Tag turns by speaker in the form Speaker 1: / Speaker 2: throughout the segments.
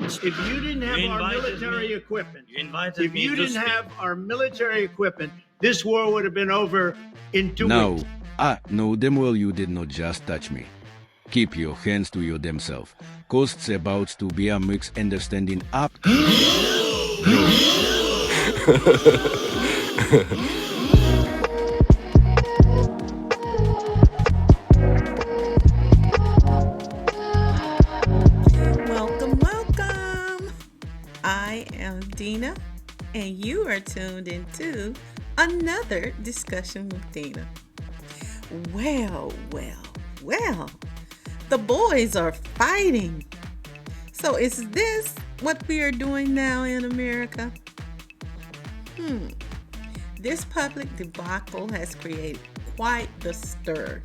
Speaker 1: If you didn't have
Speaker 2: You
Speaker 1: our
Speaker 2: invited
Speaker 1: military
Speaker 2: me.
Speaker 1: equipment,
Speaker 2: You invited
Speaker 1: if
Speaker 2: me
Speaker 1: you
Speaker 2: to
Speaker 1: didn't
Speaker 2: speak.
Speaker 1: have our military equipment, this war would have been over in 2 weeks.
Speaker 3: No, damn well you did not just touch me. Keep your hands to your damn self. Costs about to be a mixed understanding up.
Speaker 4: Welcome. I am Dena, and you are tuned into another discussion with Dena. Well, the boys are fighting. So is this what we are doing now in America? This public debacle has created quite the stir.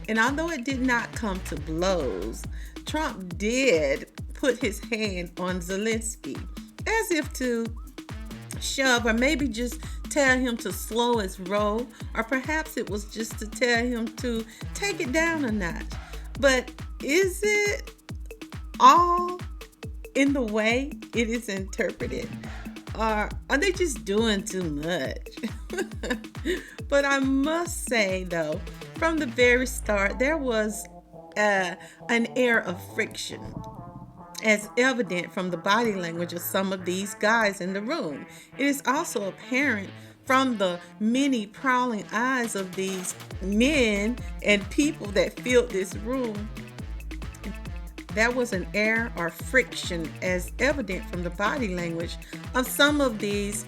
Speaker 4: And although it did not come to blows, Trump did put his hand on Zelensky as if to shove or maybe just tell him to slow his roll, or perhaps it was just to tell him to take it down a notch. But is it all in the way it is interpreted? Or are they just doing too much? But I must say, though, from the very start, there was an air of friction, as evident from the body language of some of these guys in the room. It is also apparent from the many prowling eyes of these men and people that filled this room. There was an air or friction as evident from the body language of some of these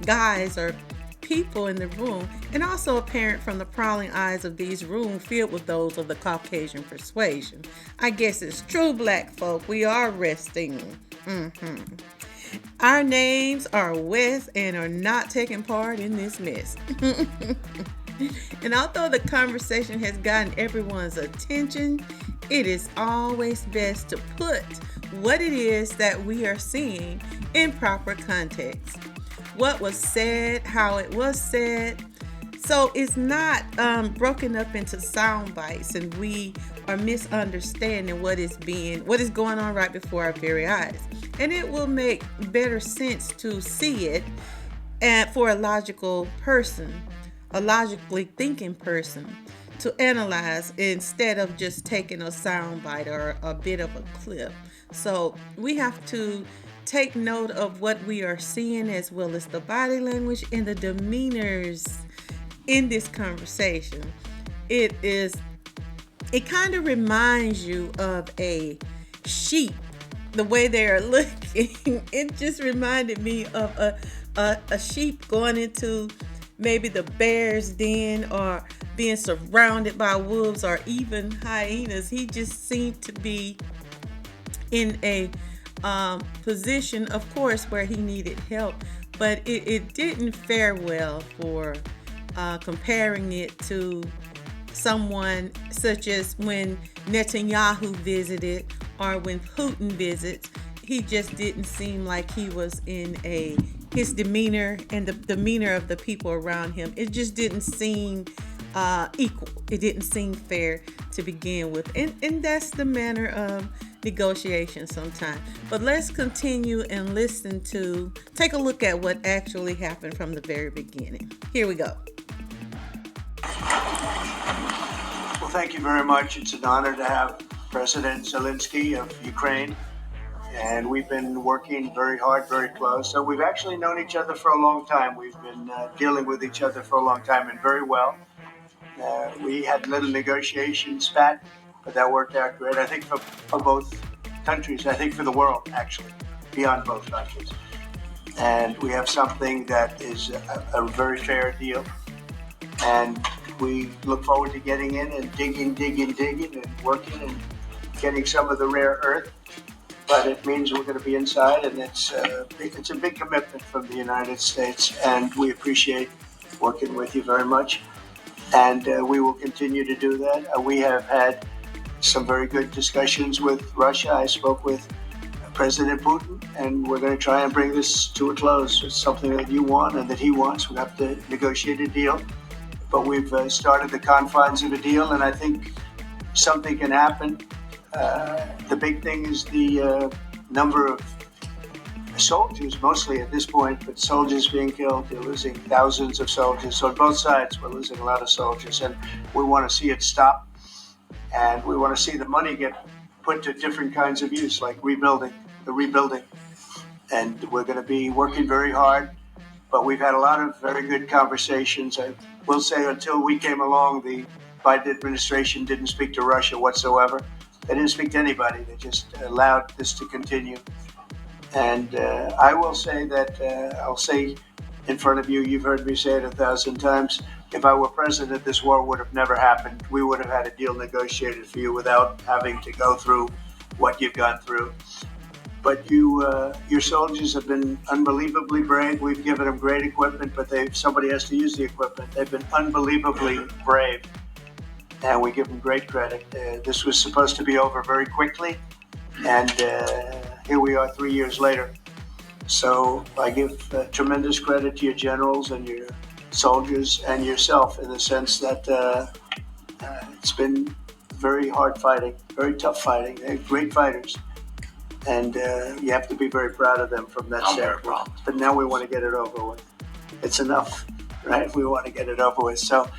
Speaker 4: guys or people in the room, and also apparent from the prowling eyes of these rooms filled with those of the Caucasian persuasion. I guess it's true, black folk. We are resting. Our names are West and are not taking part in this mess. And although the conversation has gotten everyone's attention, it is always best to put what it is that we are seeing in proper context. What was said, how it was said. So it's not broken up into sound bites and we are misunderstanding what is going on right before our very eyes. And it will make better sense to see it for a logical person, a logically thinking person, to analyze instead of just taking a sound bite or a bit of a clip. So we have to take note of what we are seeing, as well as the body language and the demeanors in this conversation. It kind of reminds you of a sheep, the way they are looking. It just reminded me of a sheep going into maybe the bear's den or being surrounded by wolves or even hyenas. He just seemed to be in a position, of course, where he needed help, but it didn't fare well for comparing it to someone such as when Netanyahu visited or when Putin visits. He just didn't seem like he was in his demeanor and the demeanor of the people around him. It just didn't seem equal. It didn't seem fair to begin with. And that's the manner of negotiation sometimes. But let's continue and take a look at what actually happened from the very beginning. Here we go.
Speaker 1: Well, thank you very much. It's an honor to have President Zelensky of Ukraine. And we've been working very hard, very close. So we've actually known each other for a long time. We've been dealing with each other for a long time and very well. We had a little negotiation spat, but that worked out great. I think for both countries, I think for the world, actually, beyond both countries. And we have something that is a very fair deal. And we look forward to getting in and digging and working and getting some of the rare earth. But it means we're going to be inside, and it's a big commitment from the United States, and we appreciate working with you very much. And we will continue to do that. We have had some very good discussions with Russia. I spoke with President Putin, and we're going to try and bring this to a close. It's something that you want and that he wants. We have to negotiate a deal, but we've started the confines of a deal, and I think something can happen. The big thing is the number of soldiers, mostly at this point, but soldiers being killed. They're losing thousands of soldiers. So on both sides, we're losing a lot of soldiers, and we want to see it stop. And we want to see the money get put to different kinds of use, like the rebuilding. And we're going to be working very hard. But we've had a lot of very good conversations. I will say until we came along, the Biden administration didn't speak to Russia whatsoever. They didn't speak to anybody. They just allowed this to continue. And I will say that, I'll say in front of you, you've heard me say it 1,000 times, if I were president, this war would have never happened. We would have had a deal negotiated for you without having to go through what you've gone through. But your soldiers have been unbelievably brave. We've given them great equipment, but somebody has to use the equipment. They've been unbelievably brave, and we give them great credit. This was supposed to be over very quickly, and here we are 3 years later. So I give tremendous credit to your generals and your soldiers and yourself in the sense that it's been very hard fighting, very tough fighting. They're great fighters. And you have to be very proud of them from that standpoint. But now we want to get it over with. It's enough, right? We want to get it over with. So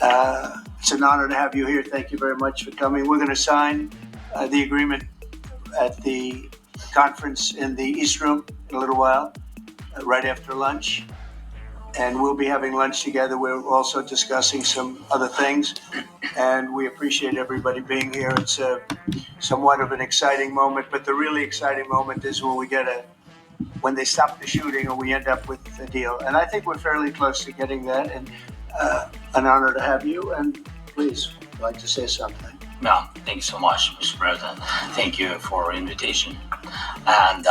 Speaker 1: it's an honor to have you here. Thank you very much for coming. We're going to sign the agreement at the conference in the East Room in a little while, right after lunch. And we'll be having lunch together. We're also discussing some other things. And we appreciate everybody being here. It's somewhat of an exciting moment, but the really exciting moment is when they stop the shooting or we end up with a deal. And I think we're fairly close to getting that. And an honor to have you. And please, I'd like to say something.
Speaker 2: Yeah, thank you so much, Mr. President. Thank you for your invitation. And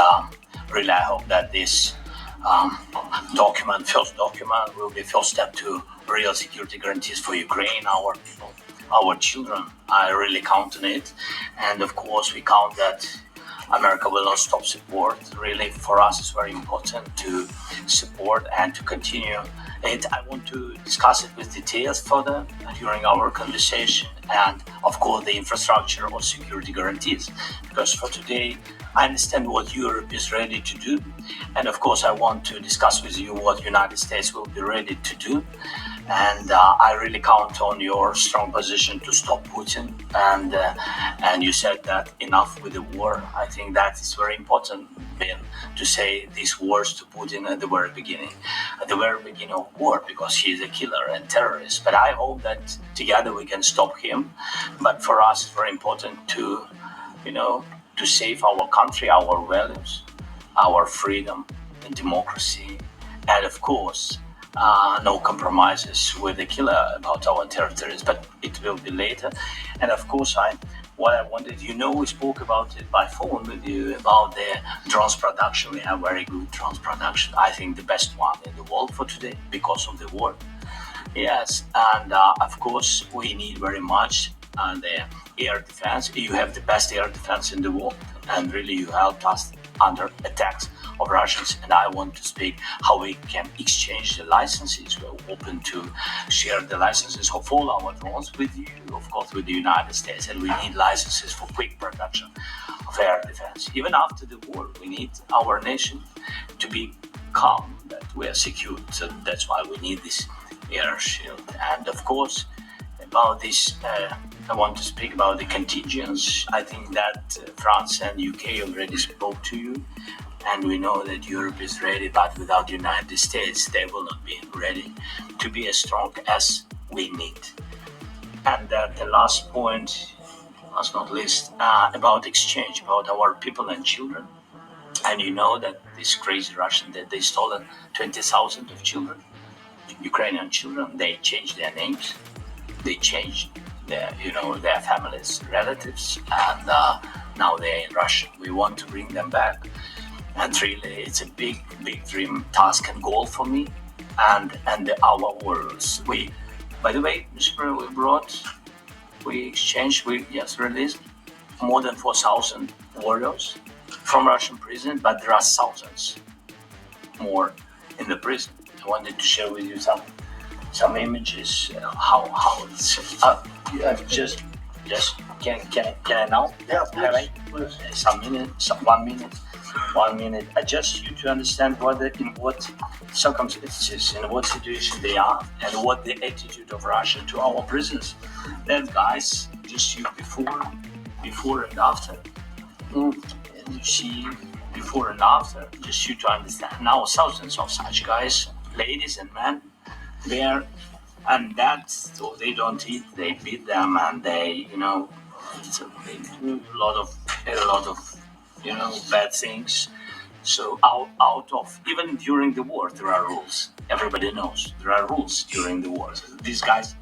Speaker 2: really, I hope that this first document, will be first step to real security guarantees for Ukraine, our people, our children. I really count on it. And of course, we count that America will not stop support. Really, for us, it's very important to support and to continue it. I want to discuss it with details further during our conversation, and of course the infrastructure or security guarantees, because for today I understand what Europe is ready to do, and of course I want to discuss with you what United States will be ready to do. And I really count on your strong position to stop Putin. And you said that enough with the war. I think that is very important, Ben, to say these words to Putin at the very beginning of war, because he is a killer and terrorist. But I hope that together we can stop him. But for us, it's very important to save our country, our values, our freedom and democracy, and of course, no compromises with the killer about our territories, but it will be later. And of course, what I wanted, we spoke about it by phone with you about the drones production. We have very good drones production. I think the best one in the world for today because of the war. Yes, and of course, we need very much the air defense. You have the best air defense in the world, and really you helped us under attacks of Russians. And I want to speak how we can exchange the licenses. We're open to share the licenses of all our drones with you, of course, with the United States. And we need licenses for quick production of air defense. Even after the war, we need our nation to be calm, that we are secure. So that's why we need this air shield. And of course, about this, I want to speak about the contingents. I think that France and UK already spoke to you, and we know that Europe is ready, but without the United States, they will not be ready to be as strong as we need. And the last point, last not least, about exchange, about our people and children. And you know that this crazy Russian, that they stolen 20,000 of children, Ukrainian children. They changed their names. They changed their families, relatives, and now they're in Russia. We want to bring them back, and really, it's a big dream, task, and goal for me, and our worlds. By the way, Mr. We released more than 4,000 warriors from Russian prison, but there are thousands more in the prison. I wanted to share with you some images, how it's just Can I now?
Speaker 1: Yeah,
Speaker 2: Have I?
Speaker 1: please.
Speaker 2: Some minute, 1 minute, 1 minute. I just you to understand in what circumstances, in what situation they are, and what the attitude of Russia to our prisoners. That guys, just you before and after. And you see before and after, just you to understand. Now thousands of such guys, ladies and men, there, and that's so they don't eat. They beat them, and they, so they do a lot of bad things. So out of even during the war, there are rules. Everybody knows there are rules during the war. So these guys,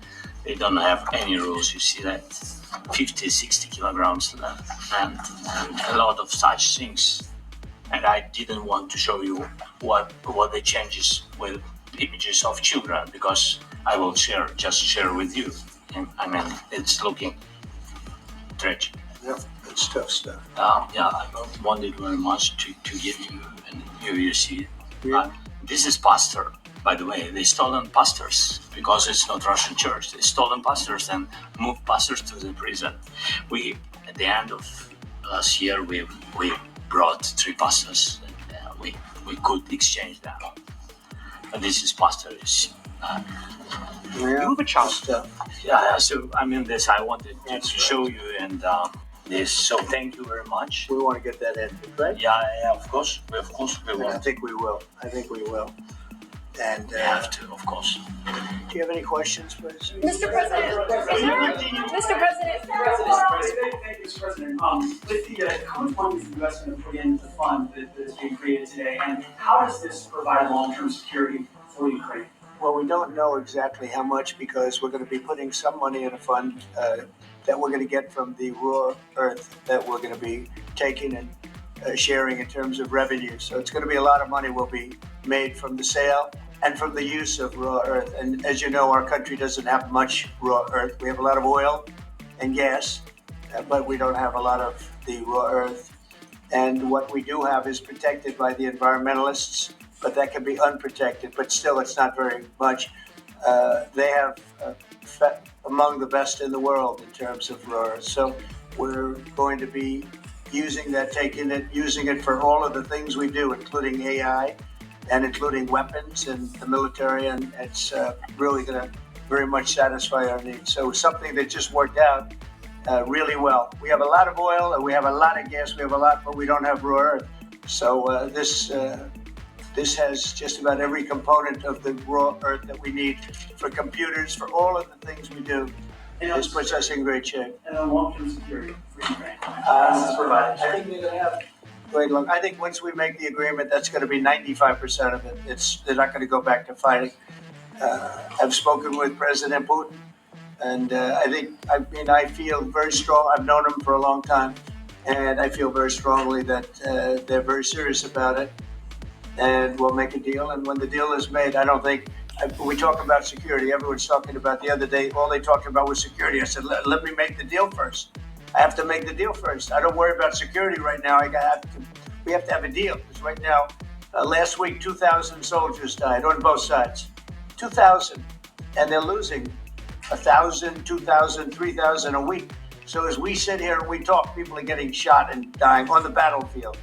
Speaker 2: they don't have any rules. You see that 50, 60 kilograms and a lot of such things. And I didn't want to show you what the changes with images of children because I will share with you. And I mean, it's looking tragic.
Speaker 1: Yep, it's tough stuff.
Speaker 2: I wanted very much to give you, and here you see.
Speaker 1: Yeah.
Speaker 2: This is pastor, by the way. They stolen pastors because it's not Russian church. They stolen pastors and moved pastors to the prison. We at the end of last year we brought 3 pastors. And, we could exchange them. And this is pastors.
Speaker 1: Stuff.
Speaker 2: Yeah. So I mean, this I wanted to show you and. This. So thank you very much.
Speaker 1: We want to get that in, right?
Speaker 2: Yeah, of course we
Speaker 1: And I
Speaker 2: will.
Speaker 1: think we will. And
Speaker 2: We have to, of course.
Speaker 1: do you have any questions, please?
Speaker 5: Mr. President, Mr. President.
Speaker 6: Thank you, Mr. President. With the COVID funds the U.S. going to put in the fund that's being created today, and how does this provide long-term security for Ukraine?
Speaker 1: Well, we don't know exactly how much because we're going to be putting some money in a fund that we're going to get from the raw earth that we're going to be taking and sharing in terms of revenue. So it's going to be a lot of money will be made from the sale and from the use of raw earth. And as you know, our country doesn't have much raw earth. We have a lot of oil and gas, but we don't have a lot of the raw earth. And what we do have is protected by the environmentalists, but that can be unprotected, but still it's not very much. They have among the best in the world in terms of raw earth. So we're going to be using it for all of the things we do, including AI and including weapons and the military, and it's really going to very much satisfy our needs. So something that just worked out really well. We have a lot of oil and we have a lot of gas, but we don't have raw earth. So this has just about every component of the raw earth that we need for computers, for all of the things we do. This puts us in great shape.
Speaker 6: And on long-term security for Ukraine. How does this provide?
Speaker 1: I think they're going to have great luck. I think once we make the agreement, that's going to be 95% of it. They're not going to go back to fighting. I've spoken with President Putin, and I feel very strong. I've known him for a long time, and I feel very strongly that they're very serious about it. And we'll make a deal. And when the deal is made, I don't think we talk about security. Everyone's talking about the other day. All they talked about was security. I said, let me make the deal first. I have to make the deal first. I don't worry about security right now. We have to have a deal because right now, last week, 2,000 soldiers died on both sides. 2,000, and they're losing 1,000, 2,000, 3,000 a week. So as we sit here and we talk, people are getting shot and dying on the battlefield.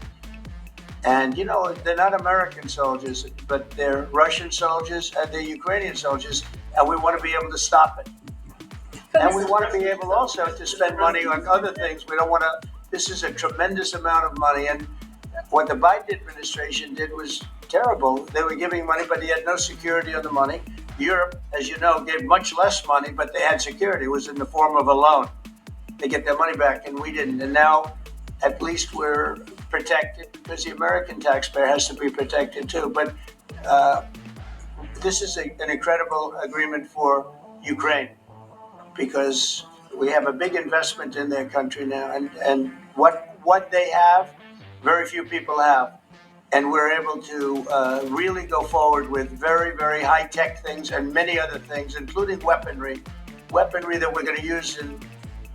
Speaker 1: And, they're not American soldiers, but they're Russian soldiers and they're Ukrainian soldiers, and we want to be able to stop it. And we want to be able also to spend money on other things. We don't want to, this is a tremendous amount of money. And what the Biden administration did was terrible. They were giving money, but they had no security on the money. Europe, as you know, gave much less money, but they had security. It was in the form of a loan. They get their money back, and we didn't. And now, at least we're protected because the American taxpayer has to be protected too. But this is an incredible agreement for Ukraine because we have a big investment in their country now, and what they have, very few people have. And we're able to really go forward with very, very high-tech things and many other things, including weaponry that we're going to use in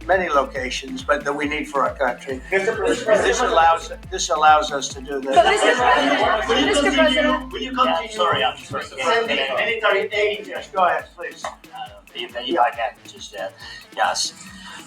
Speaker 1: many locations, but that we need for our country. This allows us to do this.
Speaker 5: Mr. President.
Speaker 2: Will you continue? I'm sorry.
Speaker 1: Yes, go ahead, please.
Speaker 2: If I can just yes.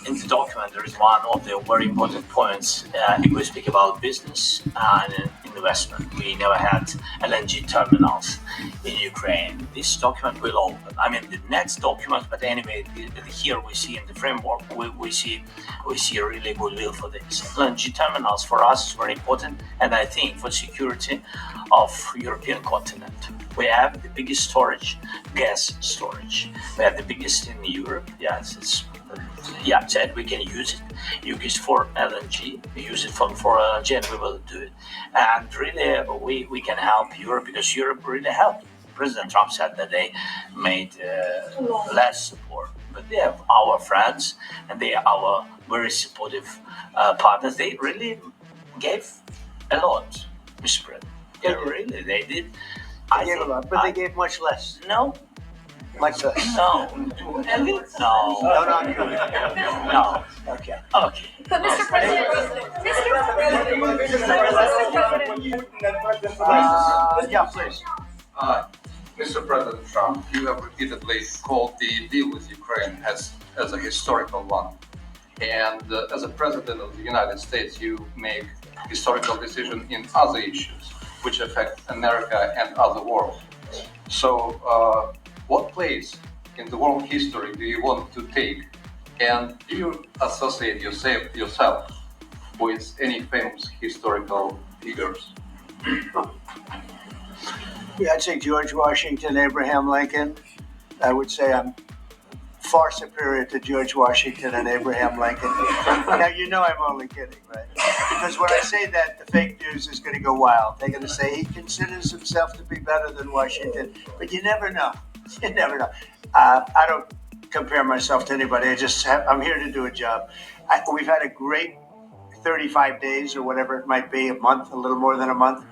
Speaker 2: in the document, there is one of the very important points. If we speak about business and investment, we never had LNG terminals in Ukraine. This document will open. I mean, the next document, but anyway, here we see in the framework, we see really goodwill for this. LNG terminals for us is very important, and I think for security of European continent. We have the biggest storage, gas storage. We have the biggest in Europe. Yes, said we can use it. Use it for LNG. We use it for LNG, and we will do it. And really, we can help Europe because Europe really helped. President Trump said that they made less support, but they have our friends and they are our very supportive partners. They really gave a lot, Mr. President. They did.
Speaker 1: They gave a lot, but they gave much less.
Speaker 2: No.
Speaker 1: Much less.
Speaker 2: No.
Speaker 1: No, not you.
Speaker 2: No.
Speaker 1: Okay.
Speaker 2: Okay.
Speaker 5: But Mr. President,
Speaker 1: Yeah, please.
Speaker 7: Mr. President Trump, you have repeatedly called the deal with Ukraine as a historical one. And as a president of the United States, you make historical decisions in other issues which affect America and other world. So, what place in the world history do you want to take? And do you associate yourself with any famous historical figures?
Speaker 1: Yeah, I'd say George Washington, Abraham Lincoln. I would say I'm far superior to George Washington and Abraham Lincoln. Now, you know I'm only kidding, right? Because when I say that, the fake news is going to go wild. They're going to say he considers himself to be better than Washington. But you never know. You never know. I don't compare myself to anybody. I'm here to do a job. We've had a great 35 days or whatever it might be, a month, a little more than a month.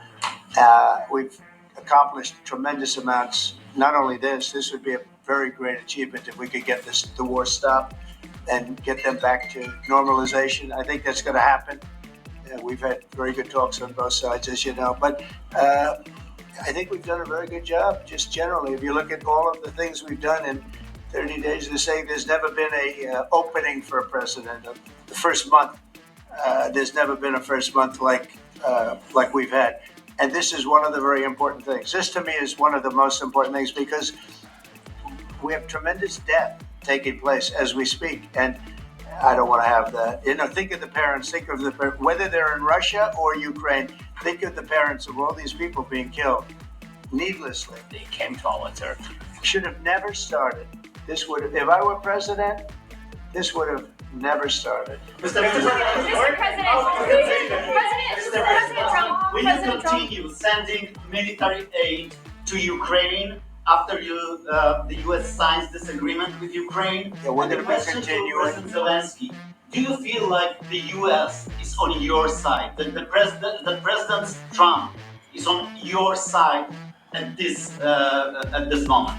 Speaker 1: We've accomplished tremendous amounts. Not only this would be a very great achievement if we could get the war stopped and get them back to normalization. I think that's going to happen. We've had very good talks on both sides, as you know. But I think we've done a very good job, just generally. If you look at all of the things we've done in 30 days, they're saying there's never been a opening for a president. The first month, there's never been a first month like we've had. And this is one of the very important things. This, to me, is one of the most important things because we have tremendous death taking place as we speak. And I don't want to have that. Think of the parents. Whether they're in Russia or Ukraine, think of the parents of all these people being killed needlessly.
Speaker 2: They came to our territory.
Speaker 1: Should have never started. If I were president, this would have never started.
Speaker 5: President Trump,
Speaker 8: will you continue sending military aid to Ukraine after the U.S. signs this agreement with Ukraine?
Speaker 1: Yeah, we're going to be
Speaker 8: President Zelensky, do you feel like the U.S. is on your side? That the President Trump is on your side at this moment?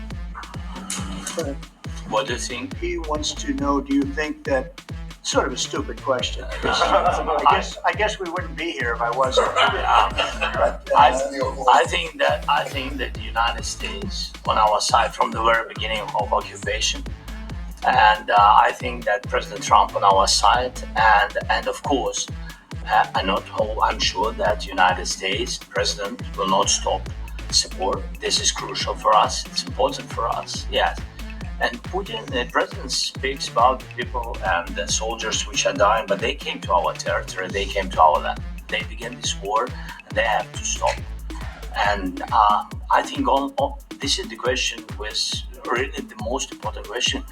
Speaker 2: What do you think?
Speaker 1: He wants to know, do you think that, sort of a stupid question. I guess we wouldn't be here if I wasn't.
Speaker 2: I think that the United States on our side from the very beginning of occupation, and I think that President Trump on our side, and of course, I'm sure that United States President will not stop support. This is crucial for us. It's important for us. Yes. And Putin, the president, speaks about people and the soldiers which are dying, but they came to our territory, they came to our land. They began this war, and they have to stop. And I think this is the question, was really the most important question.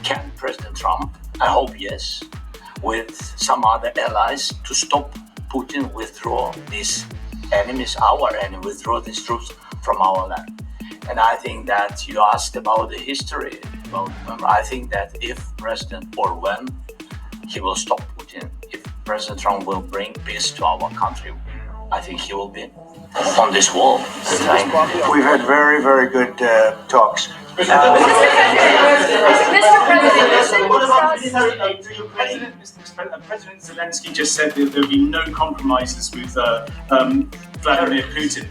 Speaker 2: Can President Trump, I hope yes, with some other allies, to stop Putin withdraw these enemies, our enemy, withdraw these troops from our land? And I think that you asked about the history. I think that if President, or when he will stop Putin, if President Trump will bring peace to our country, I think he will be on this wall.
Speaker 1: We've had very, very good talks.
Speaker 5: Mr. President,
Speaker 6: President Zelensky just said that there will be no compromises with Vladimir Putin.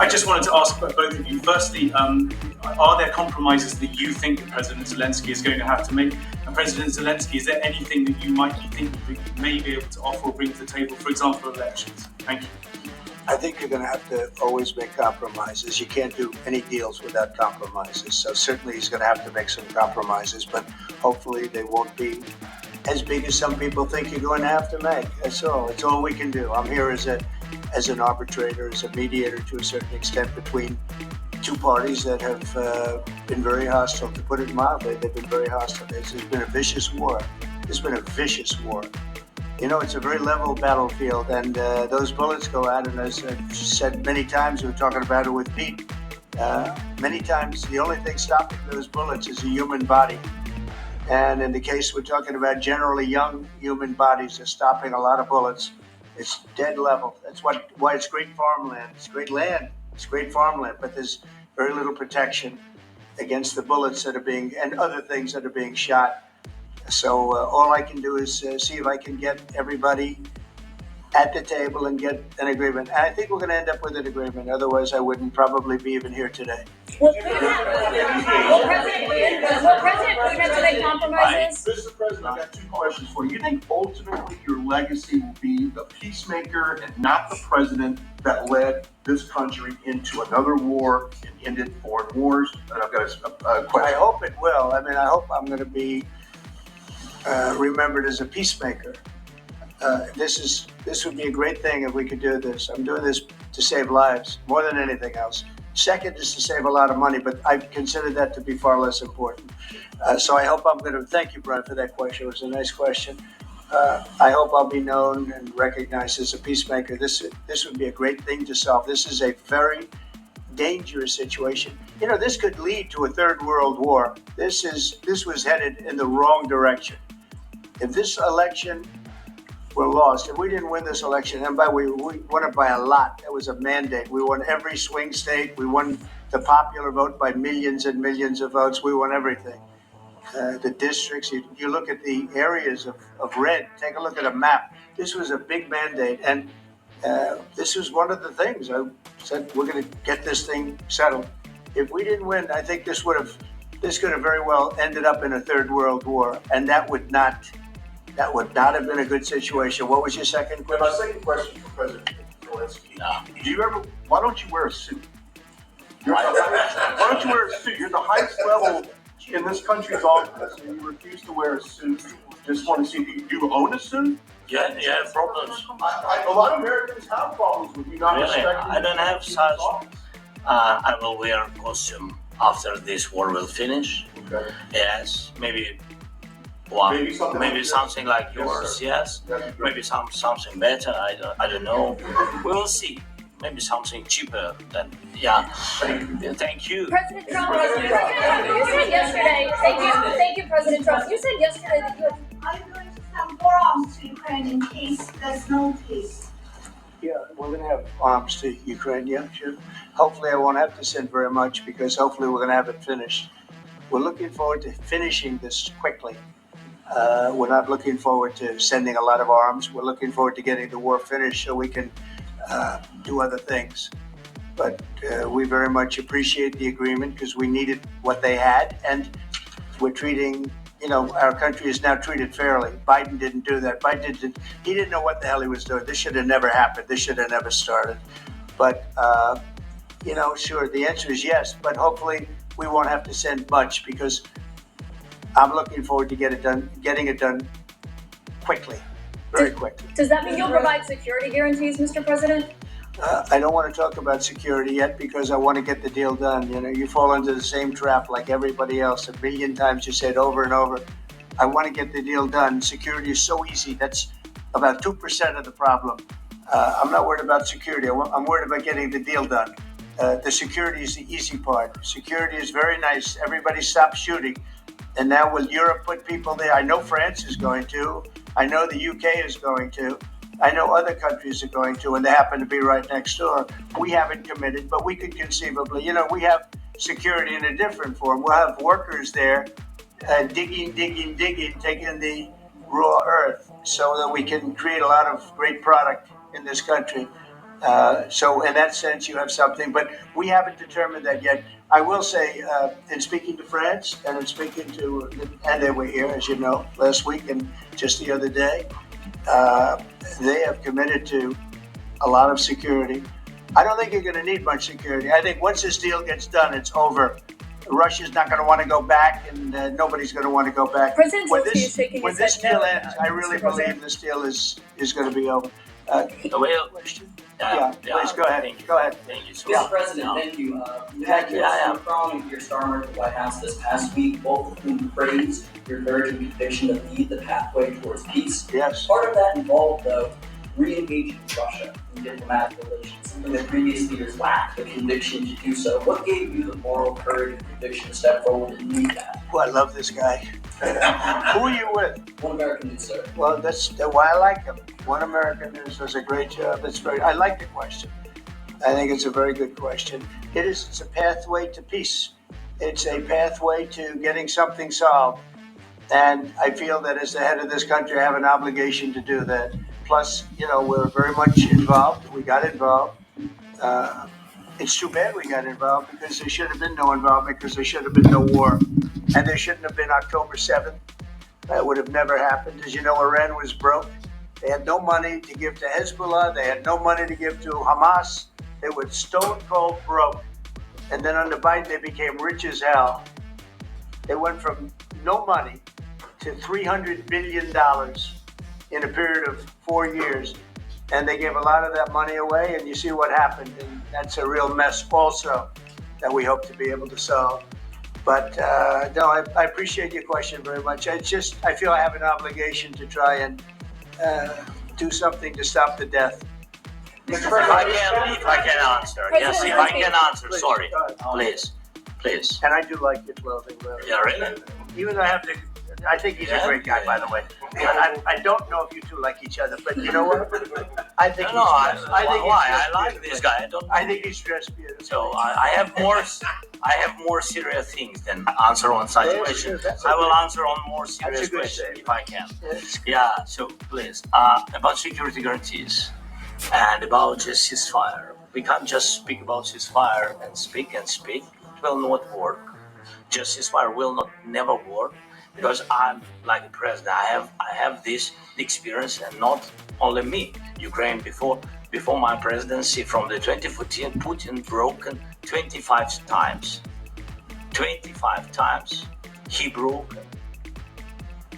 Speaker 6: I just wanted to ask both of you. Firstly, are there compromises that you think that President Zelensky is going to have to make? And President Zelensky, is there anything that you might think you may be able to offer or bring to the table, for example, elections? Thank you.
Speaker 1: I think you're going to have to always make compromises. You can't do any deals without compromises. So certainly he's going to have to make some compromises, but hopefully they won't be as big as some people think you're going to have to make. That's all. It's all we can do. I'm here as an arbitrator, as a mediator to a certain extent between two parties that have been very hostile. To put it mildly, they've been very hostile. This has been a vicious war. It's been a vicious war. You know, it's a very level battlefield, and those bullets go out, and as I've said many times, we were talking about it with Pete, many times the only thing stopping those bullets is a human body. And in the case we're talking about, generally young human bodies are stopping a lot of bullets. It's dead level. That's why it's great farmland. It's great land. It's great farmland, but there's very little protection against the bullets that are being, and other things that are being shot. So all I can do is see if I can get everybody at the table and get an agreement. And I think we're going to end up with an agreement. Otherwise, I wouldn't probably be even here today.
Speaker 5: Will President Putin have to make compromises?
Speaker 9: Mr. President, I got two questions for you. You think ultimately your legacy will be the peacemaker and not the president that led this country into another war and ended foreign wars? And I've got a question.
Speaker 1: I hope it will. I mean, I hope I'm going to be remembered as a peacemaker. This would be a great thing if we could do this. I'm doing this to save lives more than anything else. Second is to save a lot of money, but I consider that to be far less important. So I hope I'm going to thank you, Brian, for that question. It was a nice question. I hope I'll be known and recognized as a peacemaker. This would be a great thing to solve. This is a very dangerous situation. You know, this could lead to a third world war. This was headed in the wrong direction. If this election were lost, if we didn't win this election, and we won it by a lot, that was a mandate. We won every swing state. We won the popular vote by millions and millions of votes. We won everything. The districts, you look at the areas of red, take a look at a map. This was a big mandate, and this was one of the things I said, we're going to get this thing settled. If we didn't win, I think this could have very well ended up in a third world war, and that would not have been a good situation. What was your second question?
Speaker 9: My second question for President Zelensky. Why don't you wear a suit? Why don't you wear a suit? You're the highest level in this country's office, and you refuse to wear a suit. Just want to see, do you own a suit?
Speaker 2: Yeah, you have problems.
Speaker 9: A lot of Americans have problems with you not
Speaker 2: Really?
Speaker 9: respecting.
Speaker 2: I don't have such. I will wear costume after this war will finish.
Speaker 9: Okay.
Speaker 2: Yes, maybe one,
Speaker 9: Maybe something like
Speaker 2: like yours. Yes,
Speaker 9: That'd be great.
Speaker 2: maybe something better. I don't know. We will see. Maybe something cheaper than Thank you.
Speaker 5: President Trump, you said yesterday, thank you, President Trump. You said yesterday that you had
Speaker 10: Are you going to send more arms to Ukraine in case there's no peace?
Speaker 1: Yeah, we're going to have arms to Ukraine, yeah, sure. Hopefully I won't have to send very much because hopefully we're going to have it finished. We're looking forward to finishing this quickly. We're not looking forward to sending a lot of arms. We're looking forward to getting the war finished so we can do other things. But we very much appreciate the agreement because we needed what they had, and we're treating, our country is now treated fairly. Biden didn't do that. He didn't know what the hell he was doing. This should have never happened. This should have never started. But, sure, the answer is yes, but hopefully we won't have to send much because I'm looking forward to getting it done quickly, very quickly.
Speaker 5: Does that mean you'll provide security guarantees, Mr. President?
Speaker 1: I don't want to talk about security yet because I want to get the deal done. You fall into the same trap like everybody else. 1 million times you say it over and over. I want to get the deal done. Security is so easy. That's about 2% of the problem. I'm not worried about security. I'm worried about getting the deal done. The security is the easy part. Security is very nice. Everybody stops shooting. And now will Europe put people there? I know France is going to. I know the UK is going to. I know other countries are going to, and they happen to be right next door. We haven't committed, but we could conceivably. We have security in a different form. We'll have workers there digging, taking the raw earth so that we can create a lot of great product in this country. So in that sense, you have something, but we haven't determined that yet. I will say, in speaking to France and in speaking to, and they were here, as you know, last week and just the other day, they have committed to a lot of security. I don't think you're going to need much security. I think once this deal gets done, it's over. Russia's not going to want to go back, and nobody's going to want to go back.
Speaker 5: President
Speaker 1: When
Speaker 5: Zelensky is shaking
Speaker 1: when
Speaker 5: his
Speaker 1: this
Speaker 5: head
Speaker 1: deal
Speaker 5: no.
Speaker 1: ends, I really
Speaker 5: Mr. President.
Speaker 1: believe this deal is going to be over.
Speaker 2: Well,
Speaker 1: Question?
Speaker 2: yeah,
Speaker 1: Please go ahead.
Speaker 2: Thank you.
Speaker 1: Go ahead.
Speaker 2: Thank you so
Speaker 11: Mr.
Speaker 2: much.
Speaker 11: President,
Speaker 2: Yeah.
Speaker 11: thank you. You had your
Speaker 2: Yeah, yeah.
Speaker 11: son following your star mark at the White House this past week, both of whom praised your courage and conviction to lead the pathway towards peace.
Speaker 1: Yes.
Speaker 11: Part of that involved, though, re-engaging Russia in diplomatic relations, something that previous leaders lacked the conviction to do so. What gave you the moral courage and conviction to step forward and lead that?
Speaker 1: Oh, I love this guy. Who are you with?
Speaker 11: One American News, sir.
Speaker 1: Well, that's why I like him. One American News does a great job. That's very. I like the question. I think it's a very good question. It's a pathway to peace. It's a pathway to getting something solved. And I feel that as the head of this country, I have an obligation to do that. Plus, we're very much involved. We got involved. It's too bad we got involved because there should have been no involvement because there should have been no war. And there shouldn't have been October 7th. That would have never happened. As you know, Iran was broke. They had no money to give to Hezbollah. They had no money to give to Hamas. They were stone cold broke. And then under Biden, they became rich as hell. They went from no money to $300 billion in a period of 4 years. And they gave a lot of that money away, and you see what happened. And that's a real mess also that we hope to be able to solve. But no, I appreciate your question very much. I feel I have an obligation to try and do something to stop the death.
Speaker 2: If I can answer. Yes, if I can answer.
Speaker 1: Please,
Speaker 2: Sorry.
Speaker 1: go ahead.
Speaker 2: Please.
Speaker 1: And I do like your clothing, really.
Speaker 2: Yeah, really?
Speaker 1: Even though I think he's a great guy, by the way. I don't know if you two like each other, but you know what? I think
Speaker 2: No,
Speaker 1: he's dressed.
Speaker 2: why? I
Speaker 1: dressed
Speaker 2: like this guy.
Speaker 1: I think he's dressed beautifully.
Speaker 2: So I have more serious things than answer on such
Speaker 1: Yeah,
Speaker 2: questions.
Speaker 1: sure, that's
Speaker 2: I will
Speaker 1: okay.
Speaker 2: answer on more serious
Speaker 1: That's a good
Speaker 2: questions
Speaker 1: thing.
Speaker 2: if I can.
Speaker 1: Yes.
Speaker 2: Yeah. So please, about security guarantees and about just ceasefire. We can't just speak about ceasefire and speak. It will not work. Just ceasefire will never work because I'm like a president. I have this experience, and not only me. Ukraine before my presidency, from the 2014, Putin broken 25 times. 25 times he broke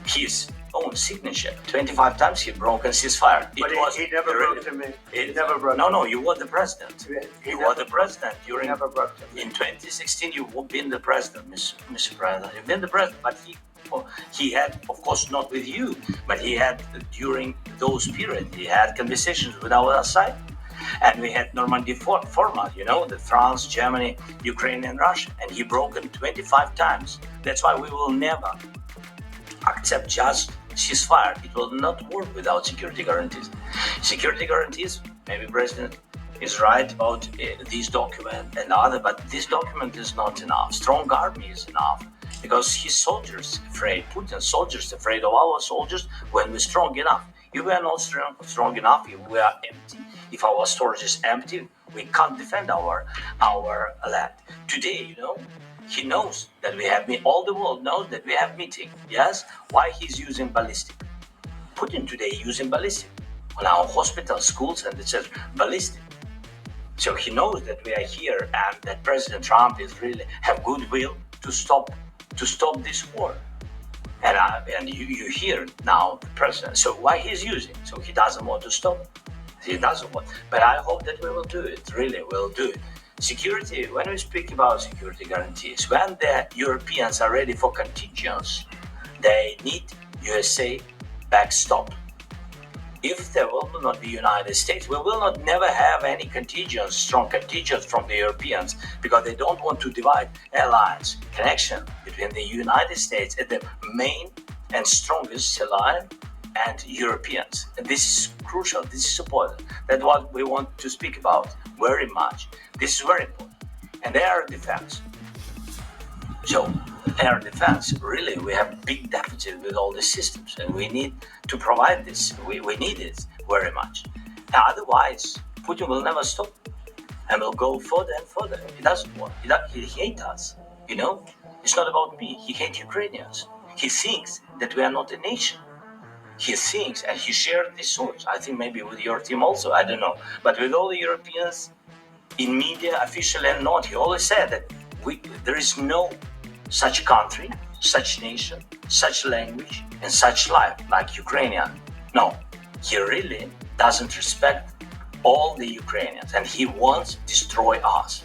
Speaker 2: his own signature. 25 times he broke a ceasefire.
Speaker 1: But he never broke to me. He never broke.
Speaker 2: No, you were the president. You were the president
Speaker 1: He
Speaker 2: during.
Speaker 1: never broke to me.
Speaker 2: In 2016, you've been the president, Mr. President. You've been the president, but he had, of course, not with you, but he had during those periods, he had conversations with our side. And we had Normandy format, the France, Germany, Ukraine, and Russia. And he broke it 25 times. That's why we will never accept just ceasefire. It will not work without security guarantees. Security guarantees, maybe President is right about this document and other, but this document is not enough. Strong army is enough because his soldiers afraid, Putin's soldiers afraid of our soldiers when we're strong enough. If we are not strong enough, if we are empty, if our storage is empty, we can't defend our land. Today, he knows that we have all the world knows that we have meeting. Yes, why he's using ballistic? Putin today using ballistic on our hospitals, schools, and it says ballistic. So he knows that we are here and that President Trump is really have goodwill to stop this war. And you hear now the president. So why he's using? So he doesn't want to stop. He doesn't want. But I hope that we will do it. Really, we'll do it. Security. When we speak about security guarantees, when the Europeans are ready for contingents, they need USA backstop. If there will not be United States, we will not never have any contingents, strong contingents from the Europeans, because they don't want to divide alliance connection between the United States and the main and strongest ally and Europeans. And this is crucial. This is important. That's what we want to speak about very much. This is very important. And air defense. So air defense, really, we have big deficit with all the systems, and we need to provide this. We need it very much. Otherwise, Putin will never stop and will go further and further. He doesn't want. He hates us. You know, it's not about me. He hates Ukrainians. He thinks that we are not a nation. He thinks, and he shared these thoughts. I think maybe with your team also. I don't know, but with all the Europeans in media, officially and not, he always said that there is no such country, such nation, such language, and such life like Ukrainian. No, he really doesn't respect all the Ukrainians, and he wants to destroy us.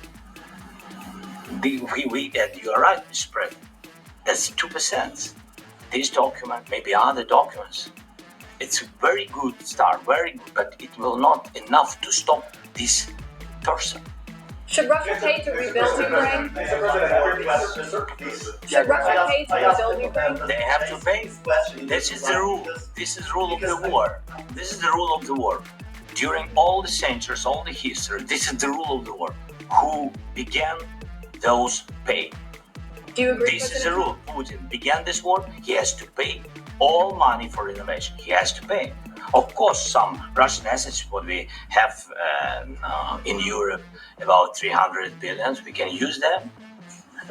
Speaker 2: And you are right, Mr. President. That's 2%. This document, maybe other documents, it's a very good start, very good, but it will not enough to stop this person.
Speaker 5: Should Russia pay to rebuild Ukraine? Should Russia pay to rebuild Ukraine?
Speaker 2: They have to pay. This is the rule. This is the rule of the war. This is the rule of the war. During all the centuries, all the history, this is the rule of the war. Who began, those pay.
Speaker 5: Do you agree?
Speaker 2: This is the rule. Putin began this war. He has to pay all money for innovation. He has to pay. Of course, some Russian assets, what we have in Europe, about 300 billions, we can use them.